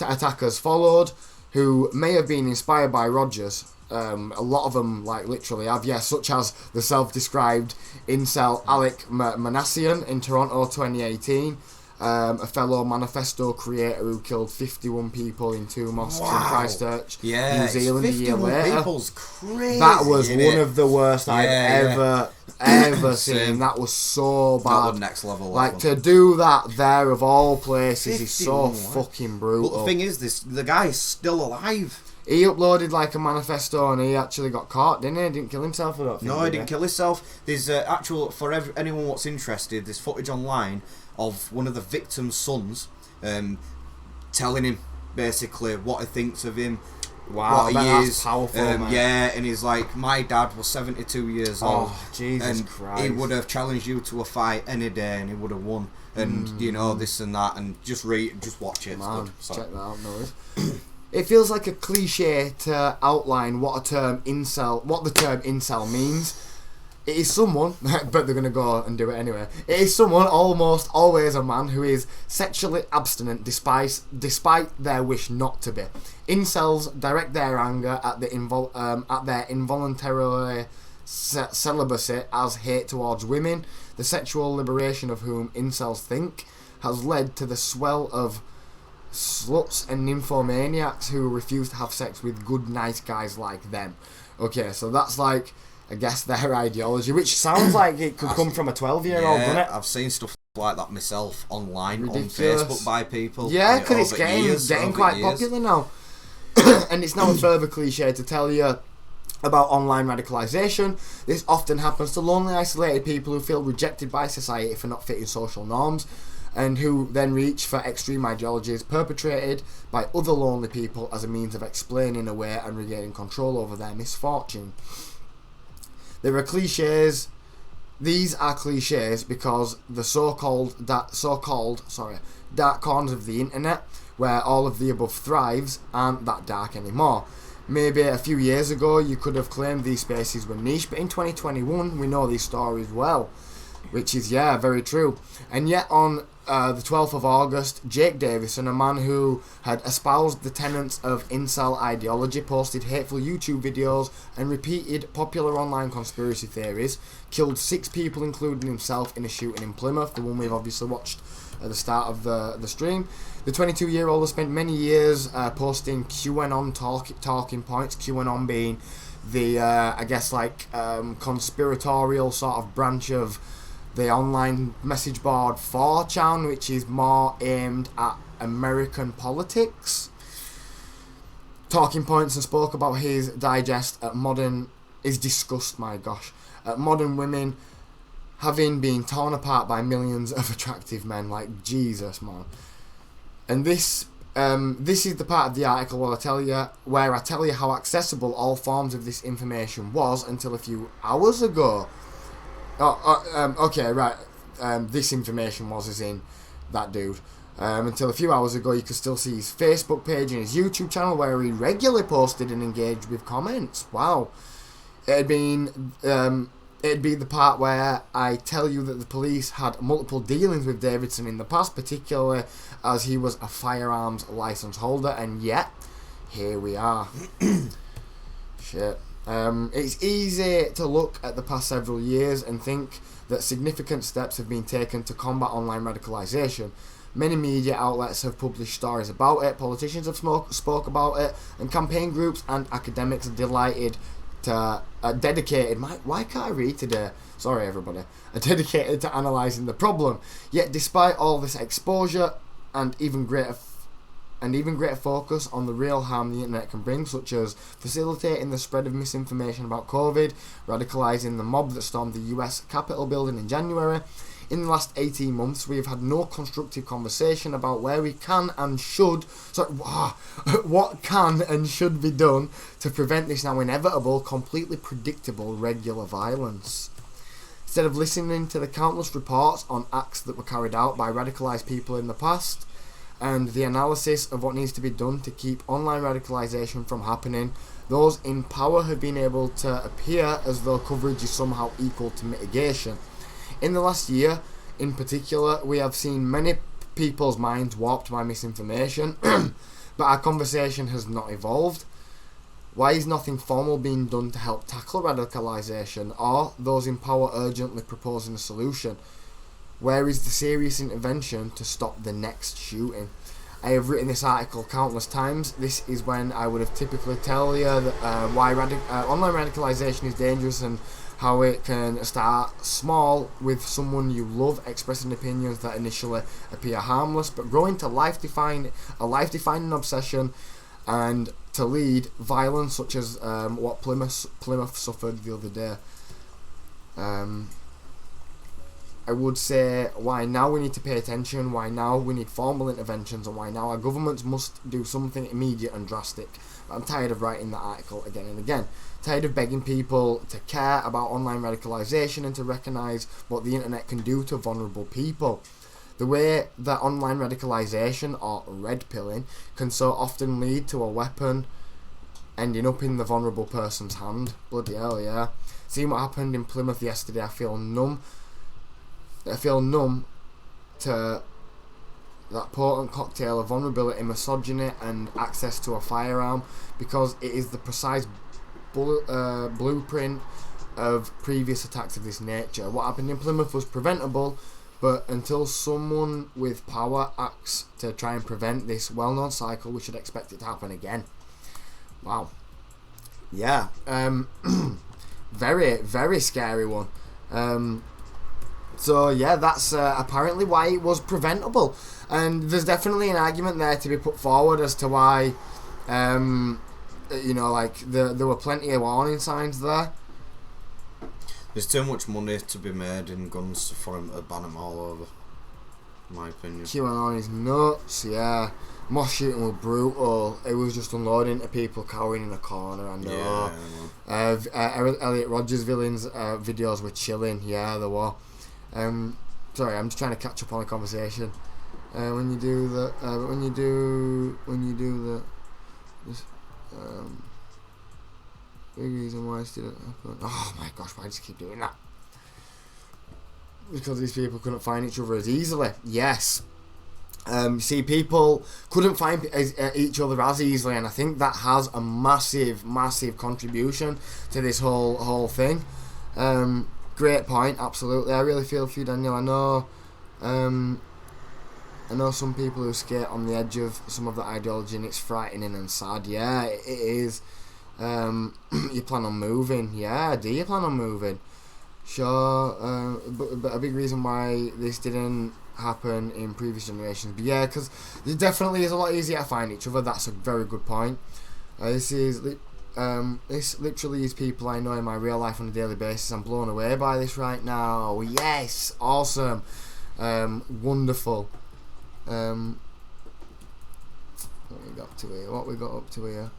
attackers followed, who may have been inspired by Rodgers. A lot of them, like, literally have, such as the self-described incel Alec Manassian in Toronto 2018, a fellow manifesto creator who killed 51 people in 2 mosques in Christchurch, New Zealand a year later. People's crazy, that was one of the worst I've ever seen. That was so bad. That was next level. Like, to do that there of all places is so fucking brutal. But the thing is, the guy is still alive. He uploaded like a manifesto and he actually got caught, didn't he? He didn't kill himself, I don't think. No, he didn't kill himself. There's actual, for anyone what's interested, there's footage online of one of the victim's sons telling him basically what he thinks of him, wow, what he is. Powerful, man. Yeah, and he's like, my dad was 72 years old. Oh, Jesus and Christ. he would have challenged you to a fight any day and he would have won. And, you know, this and that, and just watch it. Man, check that out, no worries. It feels like a cliche to outline what the term incel means. It is someone, but they're going to go and do it anyway. It is someone, almost always a man, who is sexually abstinent despite their wish not to be. Incels direct their anger at their involuntary celibacy as hate towards women. The sexual liberation of whom incels think has led to the swell of sluts and nymphomaniacs who refuse to have sex with good, nice guys like them. Okay, so that's like, I guess, their ideology, which sounds like it could come from a 12-year-old, doesn't it? I've seen stuff like that myself online Ridiculous. on Facebook by people. Yeah, because it's over getting years. quite popular now. And it's now a further cliche to tell you about online radicalisation. This often happens to lonely, isolated people who feel rejected by society for not fitting social norms, and who then reach for extreme ideologies perpetrated by other lonely people as a means of explaining away and regaining control over their misfortune. There are cliches. These are cliches because the so-called dark corners of the internet, where all of the above thrives, aren't that dark anymore. Maybe a few years ago you could have claimed these spaces were niche, but in 2021 we know these stories well, which is, yeah, very true. And yet on the 12th of August, Jake Davison, a man who had espoused the tenets of incel ideology, posted hateful YouTube videos and repeated popular online conspiracy theories, killed 6 people including himself in a shooting in Plymouth, the one we've obviously watched at the start of the stream. The 22-year-old has spent many years posting QAnon talking points, QAnon being the, I guess, like, conspiratorial sort of branch of the online message board 4chan, which is more aimed at American politics. Talking points, and spoke about his digest at his disgust, my gosh, at modern women having been torn apart by millions of attractive men. Like, Jesus, man. And this is the part of the article where I tell you how accessible all forms of this information was until a few hours ago. Okay, right. This information was as in that dude. Until a few hours ago, you could still see his Facebook page and his YouTube channel where he regularly posted and engaged with comments. Wow. It'd be the part where I tell you that the police had multiple dealings with Davison in the past, particularly as he was a firearms license holder, and yet here we are. Shit. It's easy to look at the past several years and think that significant steps have been taken to combat online radicalisation. Many media outlets have published stories about it, politicians have spoke about it, and campaign groups and academics are dedicated. Why can't I read today? Sorry, everybody. Are dedicated to analysing the problem. Yet, despite all this exposure and even greater focus on the real harm the internet can bring, such as facilitating the spread of misinformation about COVID, radicalising the mob that stormed the US Capitol building in January, in the last 18 months we have had no constructive conversation about where we can and should, what can and should be done to prevent this now inevitable, completely predictable, regular violence. Instead of listening to the countless reports on acts that were carried out by radicalised people in the past, and the analysis of what needs to be done to keep online radicalisation from happening, those in power have been able to appear as though coverage is somehow equal to mitigation. In the last year, in particular, we have seen many people's minds warped by misinformation, but our conversation has not evolved. Why is nothing formal being done to help tackle radicalisation, or those in power urgently proposing a solution? Where is the serious intervention to stop the next shooting? I have written this article countless times. This is when I would have typically tell you that, why online radicalisation is dangerous and how it can start small with someone you love expressing opinions that initially appear harmless, but grow into a life-defining obsession and to lead violence such as what Plymouth suffered the other day. I would say why now we need to pay attention, why now we need formal interventions, and why now our governments must do something immediate and drastic. But I'm tired of writing that article again and again. Tired of begging people to care about online radicalisation and to recognise what the internet can do to vulnerable people. The way that online radicalisation, or red pilling, can so often lead to a weapon ending up in the vulnerable person's hand. Bloody hell, yeah. Seeing what happened in Plymouth yesterday, I feel numb to that potent cocktail of vulnerability, misogyny and access to a firearm, because it is the precise blueprint of previous attacks of this nature. What happened in Plymouth was preventable, but until someone with power acts to try and prevent this well-known cycle, we should expect it to happen again. Wow. Yeah. Very, very scary one. So yeah, that's apparently why it was preventable, and there's definitely an argument there to be put forward as to why, like there were plenty of warning signs there. There's too much money to be made in guns for him to ban them all over, in my opinion. QAnon is nuts, yeah. Moss shooting was brutal. It was just unloading to people cowering in a corner, I know. Yeah, Elliot Rogers' villains videos were chilling, yeah, they were. Sorry, I'm just trying to catch up on the conversation. When you do the, big reason why this didn't happen. Oh my gosh, why does it keep doing that? Because these people couldn't find each other as easily. Yes. See, people couldn't find each other as easily, and I think that has a massive, massive contribution to this whole thing. Great point, absolutely. I really feel for you, Daniel. I know some people who skate on the edge of some of the ideology, and it's frightening and sad. Yeah, it is. You plan on moving? Yeah, do you plan on moving? Sure, but a big reason why this didn't happen in previous generations. But yeah, because it definitely is a lot easier to find each other. That's a very good point. This literally is people I know in my real life on a daily basis. I'm blown away by this right now. Yes, awesome, wonderful. What we got up to here?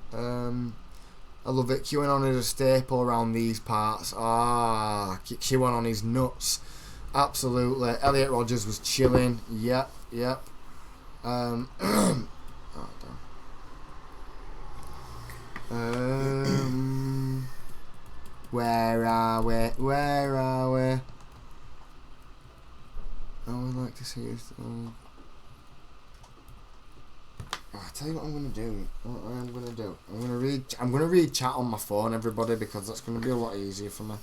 I love it. QAnon is a staple around these parts. QAnon is nuts. Absolutely. Elliot Rogers was chilling. Yep. Oh, damn. Where are we? I would like to see this. I'll tell you what I'm gonna do. I'm gonna read chat on my phone, everybody, because that's gonna be a lot easier for me.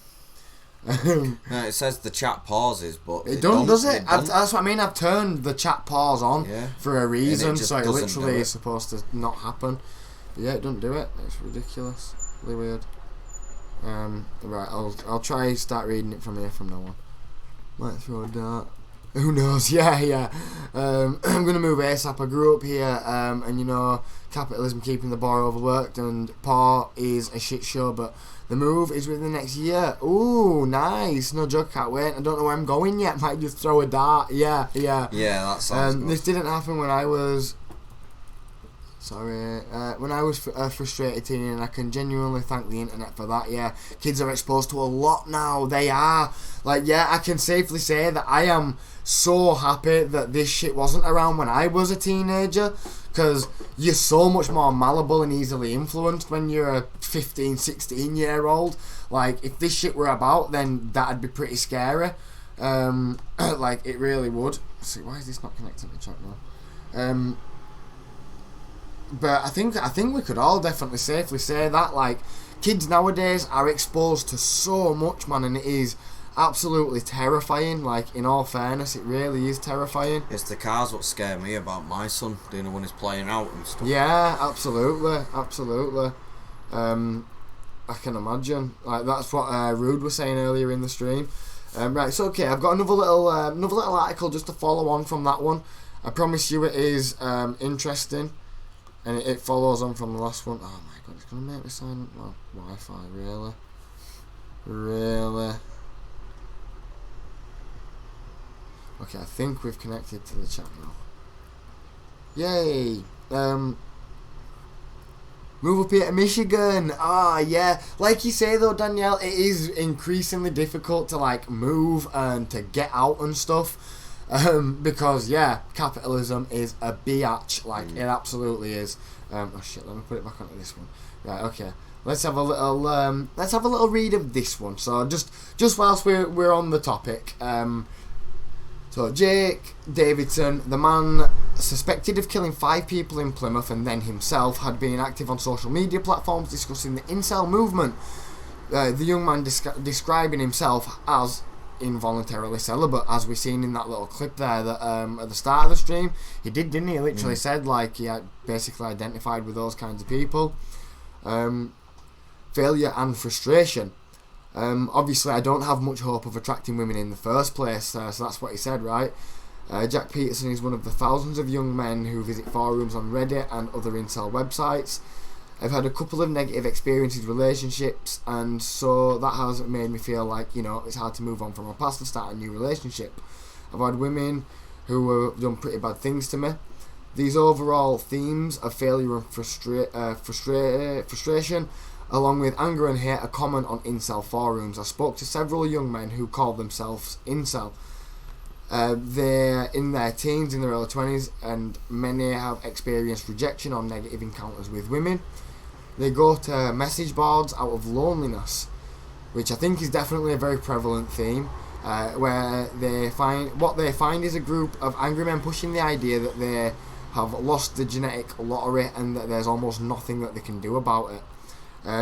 No, it says the chat pauses, but it don't, does it? That's what I mean. I've turned the chat pause on for a reason, so it literally is supposed to not happen. But yeah, it doesn't do it. It's ridiculous. Really weird. Right, I'll try start reading it from here from now on. Might throw a dart. Who knows? Yeah. I'm gonna move ASAP. I grew up here, and capitalism keeping the bar overworked, and PAW is a shit show, but the move is within the next year. Ooh, nice. No joke, can't wait. I don't know where I'm going yet. Might just throw a dart. Yeah. Yeah, that sounds good. This didn't happen when I was... when I was a frustrated teen, and I can genuinely thank the internet for that. Yeah, kids are exposed to a lot now. They are. I can safely say that I am so happy that this shit wasn't around when I was a teenager, because you're so much more malleable and easily influenced when you're a 15, 16-year-old. If this shit were about, then that'd be pretty scary. It really would. Let's see, why is this not connecting to chat now? But I think we could all definitely safely say that, kids nowadays are exposed to so much, man, and it is absolutely terrifying. In all fairness, it really is terrifying. It's the cars what scare me about my son, when he's playing out and stuff. Yeah, absolutely. I can imagine. That's what Rude was saying earlier in the stream. Right, so okay, I've got another little article just to follow on from that one. I promise you it is interesting. And it follows on from the last one. Oh my god, it's going to make me sign well, Wi-Fi, really? Okay, I think we've connected to the chat now. Yay! Move up here to Michigan! Yeah. Like you say though, Danielle, it is increasingly difficult to move and to get out and stuff. Because capitalism is a biatch, it absolutely is. Oh shit, let me put it back onto this one. Right, okay. Let's have a little read of this one. So just whilst we're on the topic. So Jake Davison, the man suspected of killing 5 people in Plymouth and then himself, had been active on social media platforms discussing the incel movement. The young man describing himself as involuntarily celibate, as we've seen in that little clip there that at the start of the stream he did, didn't he? He literally said he had basically identified with those kinds of people. Failure and frustration. Obviously, I don't have much hope of attracting women in the first place, so that's what he said, right? Jack Peterson is one of the thousands of young men who visit forums on Reddit and other incel websites. I've had a couple of negative experiences with relationships, and so that has made me feel like, it's hard to move on from my past and start a new relationship. I've had women who have done pretty bad things to me. These overall themes of failure and frustration, along with anger and hate, are common on incel forums. I spoke to several young men who call themselves incel. They're in their teens, in their early 20s, and many have experienced rejection or negative encounters with women. They go to message boards out of loneliness, which I think is definitely a very prevalent theme, where they find is a group of angry men pushing the idea that they have lost the genetic lottery and that there's almost nothing that they can do about it.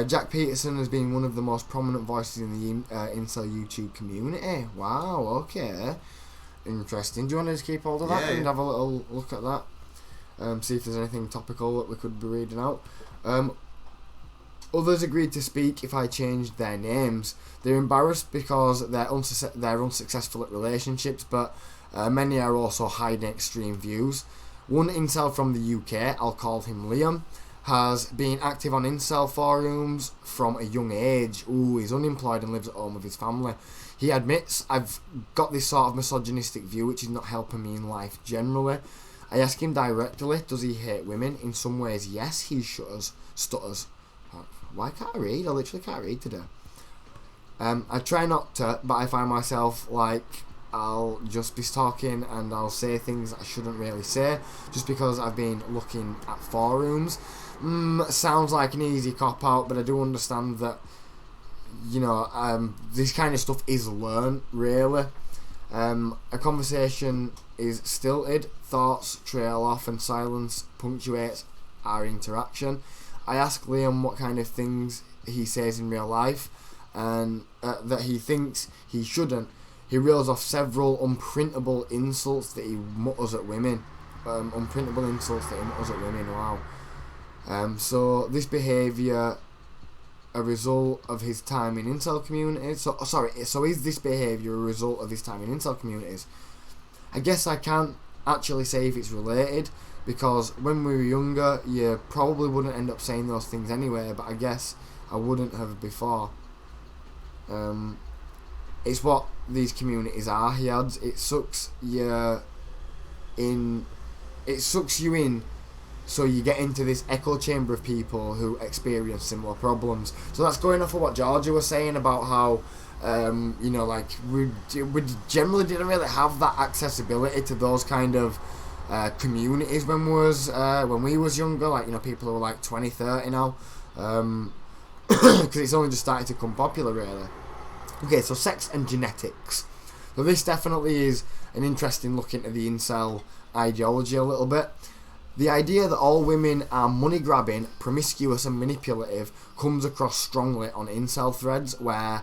Jack Peterson has been one of the most prominent voices in the incel YouTube community. Wow, okay. Interesting. Do you want to just keep hold of that and have a little look at that? See if there's anything topical that we could be reading out. Others agreed to speak if I changed their names. They're embarrassed because they're unsuccessful at relationships, but many are also hiding extreme views. One incel from the UK, I'll call him Liam, has been active on incel forums from a young age. He's unemployed and lives at home with his family. He admits, I've got this sort of misogynistic view which is not helping me in life generally. I ask him directly, does he hate women? In some ways, yes, he stutters. Why can't I read? I literally can't read today. I try not to, but I find myself like I'll just be talking and I'll say things I shouldn't really say just because I've been looking at forums. Sounds like an easy cop out, but I do understand that this kind of stuff is learned really. A conversation is stilted, thoughts trail off, and silence punctuates our interaction. I ask Liam what kind of things he says in real life and that he thinks he shouldn't. He reels off several unprintable insults that he mutters at women. Wow. So this behaviour a result of his time in incel communities? So is this behaviour a result of his time in incel communities? I guess I can't actually say if it's related, because when we were younger, you probably wouldn't end up saying those things anyway, but I guess I wouldn't have before. It's what these communities are, he adds. It sucks you in, so you get into this echo chamber of people who experience similar problems. So that's going off of what Georgia was saying about how, we generally didn't really have that accessibility to those kind of communities when we was younger, people who were like 20, 30 now, because it's only just starting to become popular really. Okay, so sex and genetics. So this definitely is an interesting look into the incel ideology a little bit. The idea that all women are money-grabbing, promiscuous and manipulative comes across strongly on incel threads, where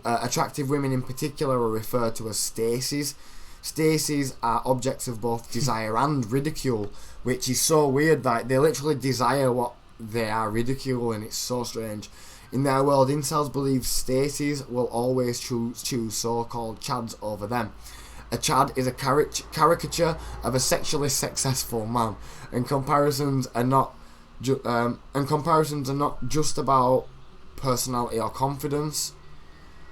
attractive women in particular are referred to as Stacies. Stacies are objects of both desire and ridicule, which is so weird. Like, they literally desire what they are ridiculing. It's so strange. In their world, incels believe Stacies will always choose so-called chads over them. A chad is a caricature of a sexually successful man, and comparisons are not just about personality or confidence.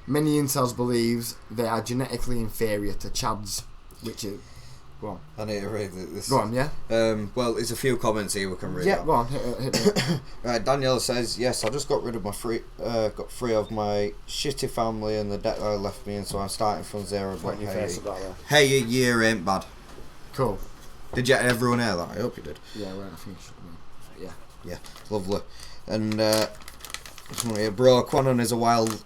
Many incels believe they are genetically inferior to chads, which is... Go on. I need to read this. Go on, yeah? Well, there's a few comments here we can read. Yeah, out. go on, hit me. Right, Danielle says, yes, I just got rid of got free of my shitty family and the debt I left me in, so I'm starting from zero. But hey, your year ain't bad. Cool. Did you everyone hear that? I hope you did. Yeah, well, I think you should. Yeah, lovely. And bro, Quanon is a wild.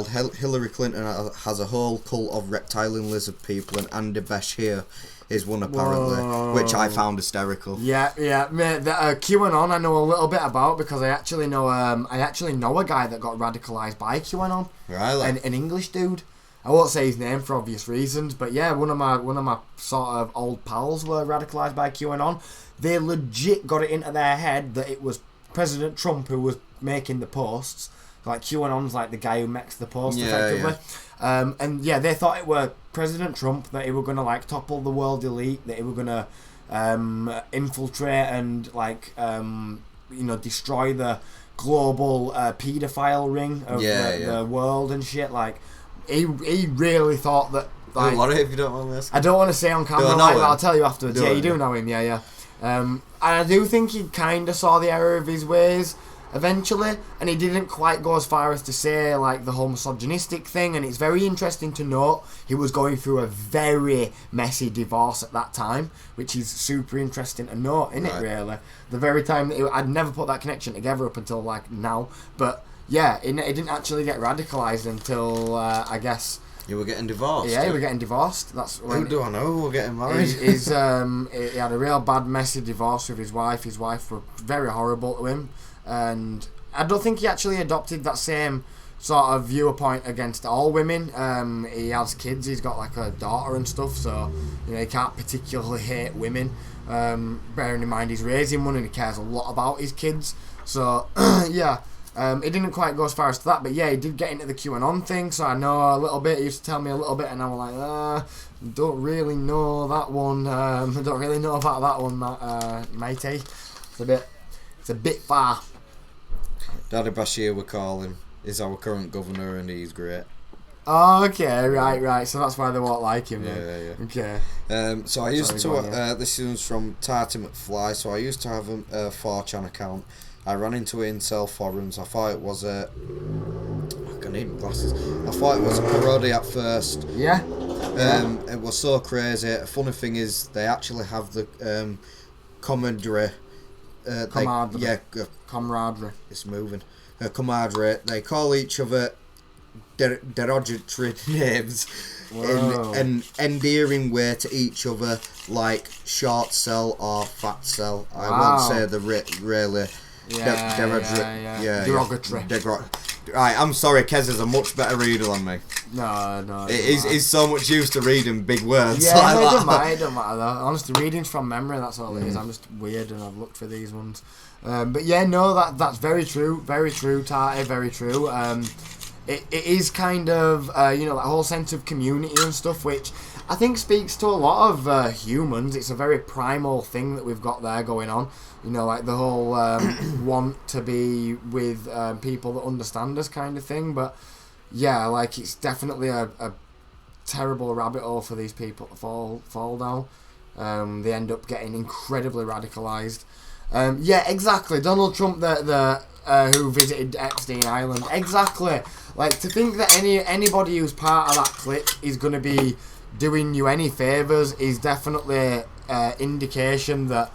Hillary Clinton has a whole cult of reptilian lizard people, and Andy Bashir is one apparently, which I found hysterical. Yeah, mate. The QAnon I know a little bit about, because I actually know a guy that got radicalised by QAnon. Really? An English dude. I won't say his name for obvious reasons, but yeah, one of my sort of old pals were radicalised by QAnon. They legit got it into their head that it was President Trump who was making the posts. Like QAnon's like the guy who makes the post Yeah, effectively. And yeah, they thought it were President Trump, that he were gonna like topple the world elite, that he were gonna infiltrate and like destroy the global paedophile ring of the world and shit. Like he really thought that. Like, don't worry if you don't want this. I don't want to say on camera, but I'll tell you afterwards. Yeah, you do know him, yeah. And I do think he kind of saw the error of his ways eventually, and he didn't quite go as far as to say like the whole misogynistic thing. And it's very interesting to note he was going through a very messy divorce at that time, which is super interesting to note, isn't it? Really, the very time that I'd never put that connection together up until like now, but yeah, it didn't actually get radicalized until I guess. You were getting divorced. Yeah, you were getting divorced. That's when who do I know who were getting married? He had a real bad, messy divorce with his wife. His wife was very horrible to him, and I don't think he actually adopted that same sort of viewpoint against all women. He has kids. He's got like a daughter and stuff, so he can't particularly hate women. Bearing in mind he's raising one and he cares a lot about his kids. So yeah. It didn't quite go as far as that, but yeah, he did get into the QAnon thing, so I know a little bit. He used to tell me a little bit, and I was like, don't really know that one. I don't really know about that one, matey. It's a bit far. Daddy Bashir, we're calling, is our current governor, and he's great. Oh, okay, right. So that's why they won't like him. Yeah. Okay. So I used to. This is from Tarty McFly. So I used to have a 4chan account. I ran into Incel forums. I thought it was a. I need glasses. I thought it was a parody at first. Yeah. It was so crazy. The funny thing is, they actually have the camaraderie. Camaraderie. It's moving. Camaraderie. They call each other derogatory names in endearing way to each other, like short cell or fat cell. I won't say the really. Derogatory. Right, I'm sorry, Kez is a much better reader than me. No. He's so much used to reading big words. Yeah, like it don't matter though. Honestly, reading's from memory, that's all it is. I'm just weird and I've looked for these ones. But yeah, no, that's very true. Very true, Tarty, very true. It is kind of, that whole sense of community and stuff, which I think speaks to a lot of humans. It's a very primal thing that we've got there going on. Like the whole want to be with people that understand us kind of thing. But yeah, like it's definitely a terrible rabbit hole for these people to fall down. They end up getting incredibly radicalised. Yeah, exactly. Donald Trump, the who visited Epstein Island. Exactly. Like to think that anybody who's part of that clique is going to be doing you any favours is definitely indication that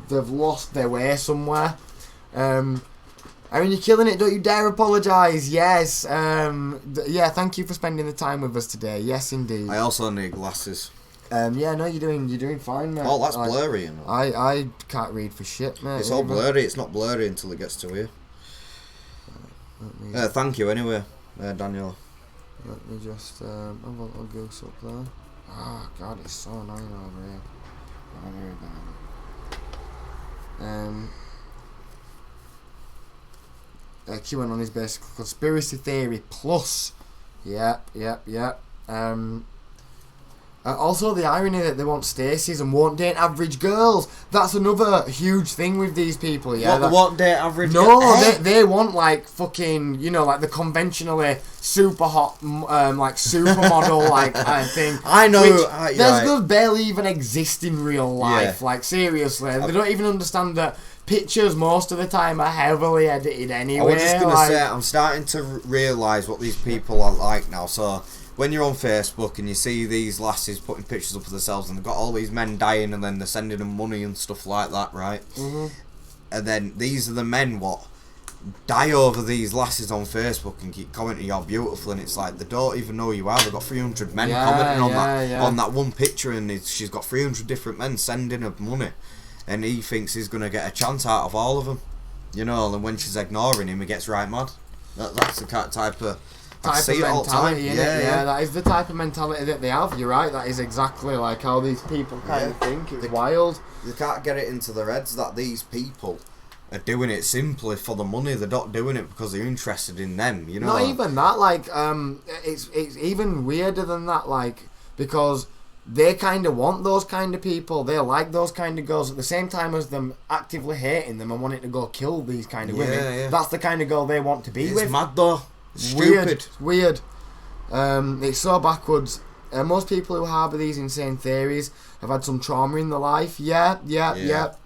they've lost their way somewhere. I mean, you're killing it. Don't you dare apologise. Yes. Yeah. Thank you for spending the time with us today. Yes, indeed. I also need glasses. Yeah. No, you're doing fine, mate. Oh, that's blurry. I can't read for shit, mate. It's all blurry. It's not blurry until it gets to here. Thank you anyway, Daniel. Let me just have a little goose up there. Oh God, it's so annoying over here. Very bad. QAnon is basically conspiracy theory plus. Yep. Also, the irony that they want Stacys and won't date average girls. That's another huge thing with these people, yeah. What, they won't date average girls? No, they want, like, fucking, like the conventionally super hot, like, supermodel, like, thing. I know. Those barely even exist in real life. Yeah. Like, seriously. They don't even understand that pictures most of the time are heavily edited anyway. I was just going to say, I'm starting to realise what these people are like now, so... When you're on Facebook and you see these lasses putting pictures up of themselves and they've got all these men dying and then they're sending them money and stuff like that, right? Mm-hmm. And then these are the men what die over these lasses on Facebook and keep commenting you're beautiful, and it's like they don't even know who you are. They've got 300 men commenting on that one picture, and she's got 300 different men sending her money, and he thinks he's going to get a chance out of all of them. And when she's ignoring him, he gets right mad. That's the type of mentality, yeah, that is the type of mentality that they have. You're right, that is exactly like how these people kind of think. It's wild. They can't get it into their heads that these people are doing it simply for the money. They're not doing it because they're interested in them, you know. Not even that, like, it's even weirder than that, like, because they kind of want those kind of people. They like those kind of girls at the same time as them actively hating them and wanting to go kill these kind of women. Yeah. That's the kind of girl they want to be with. It's mad though. It's stupid. Weird. It's so backwards. Most people who harbour these insane theories have had some trauma in their life. Yeah.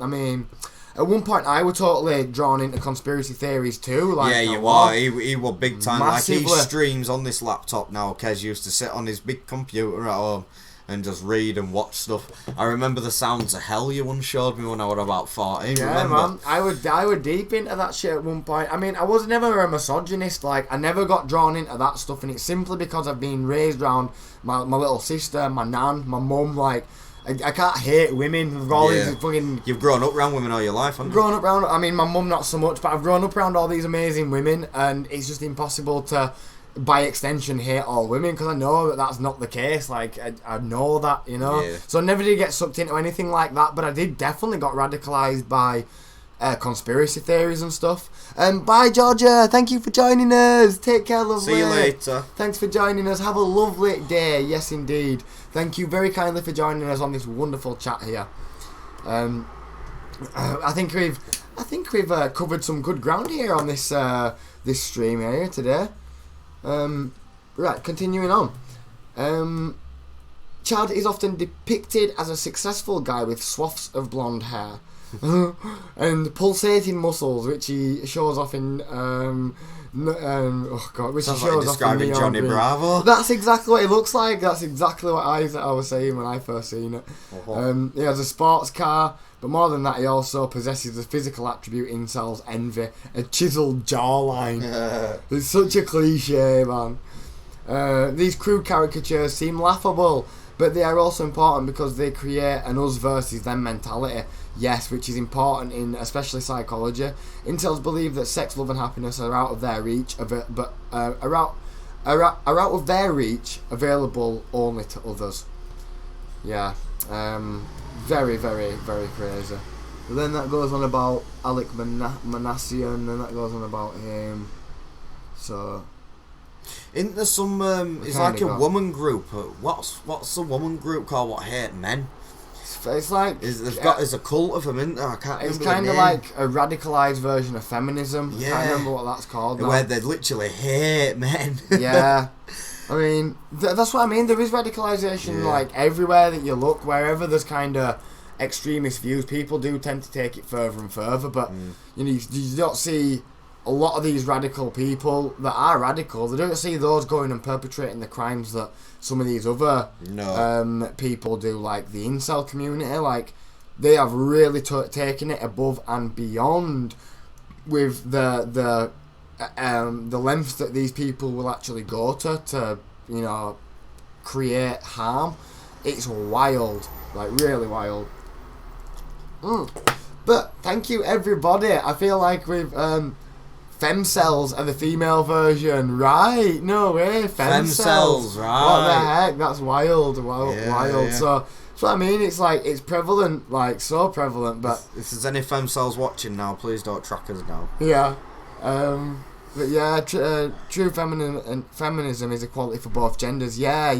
I mean, at one point I was totally drawn into conspiracy theories too. Like, yeah, you are. He was big time. Massively. Like, he streams on this laptop now. Kez used to sit on his big computer at home and just read and watch stuff. I remember the Sounds of Hell you once showed me when I was about 14. Yeah, remember? man. I was deep into that shit at one point. I mean, I was never a misogynist. Like, I never got drawn into that stuff, and it's simply because I've been raised around my little sister, my nan, my mum. Like, I can't hate women. I've always fucking... You've grown up around women all your life, haven't you? Grown up around... I mean, my mum not so much, but I've grown up around all these amazing women, and it's just impossible to, by extension, hate all women, because I know that that's not the case. Like, I know that, you know? Yeah. So I never did get sucked into anything like that, but I did definitely got radicalised by conspiracy theories and stuff. Bye, Georgia. Thank you for joining us. Take care, lovely. See you later. Thanks for joining us. Have a lovely day. Yes, indeed. Thank you very kindly for joining us on this wonderful chat here. I think we've covered some good ground here on this this stream here today. Right, continuing on. Chad is often depicted as a successful guy with swaths of blonde hair and pulsating muscles, which he shows off in which Sounds he shows like describing off in Johnny Neon Green. Bravo. That's exactly what it looks like. That's exactly what I was saying when I first seen it. He has a sports car, but more than that, he also possesses the physical attribute incels envy: a chiseled jawline. It's such a cliche, man. These crude caricatures seem laughable, but they are also important because they create an us versus them mentality. Yes, which is important in especially psychology. Incels believe that sex, love, and happiness are out of their reach, are out of their reach, available only to others. Yeah, very, very, very crazy. But then that goes on about Alec Manassian, and that goes on about him. So. Isn't there some? It's like a woman group. What's the woman group called? What hate men? It's like there's a cult of them, isn't there? I can't remember. It's kind of like a radicalised version of feminism. Yeah. I can't remember what that's called now. Where they literally hate men. Yeah. I mean, that's what I mean. There is radicalisation like everywhere that you look. Wherever there's kind of extremist views, people do tend to take it further and further. But you know, you don't see a lot of these radical people that are radical. They don't see those going and perpetrating the crimes that some of these other people do, like the incel community. Like, they have really taken it above and beyond with the lengths that these people will actually go to you know, create harm. It's wild, like really wild. But thank you, everybody. I feel like we've Femcells are the female version, right? No way, Femcells, right? What the heck? That's wild, wild. Yeah. So what I mean, it's like it's prevalent, like so prevalent. But if there's any femcells watching now, please don't track us now. Yeah, but yeah, true feminism is equality for both genders. Yeah,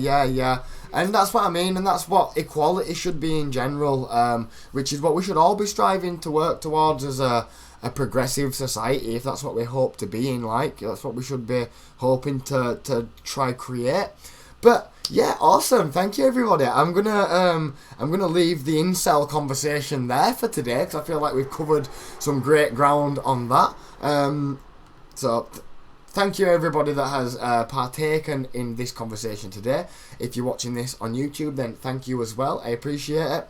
and that's what I mean, and that's what equality should be in general. Which is what we should all be striving to work towards as a progressive society, if that's what we hope to be in. Like, that's what we should be hoping to try create. But yeah, awesome. Thank you, everybody. I'm gonna leave the incel conversation there for today, because I feel like we've covered some great ground on that. So thank you, everybody that has partaken in this conversation today. If you're watching this on YouTube, then thank you as well. I appreciate it.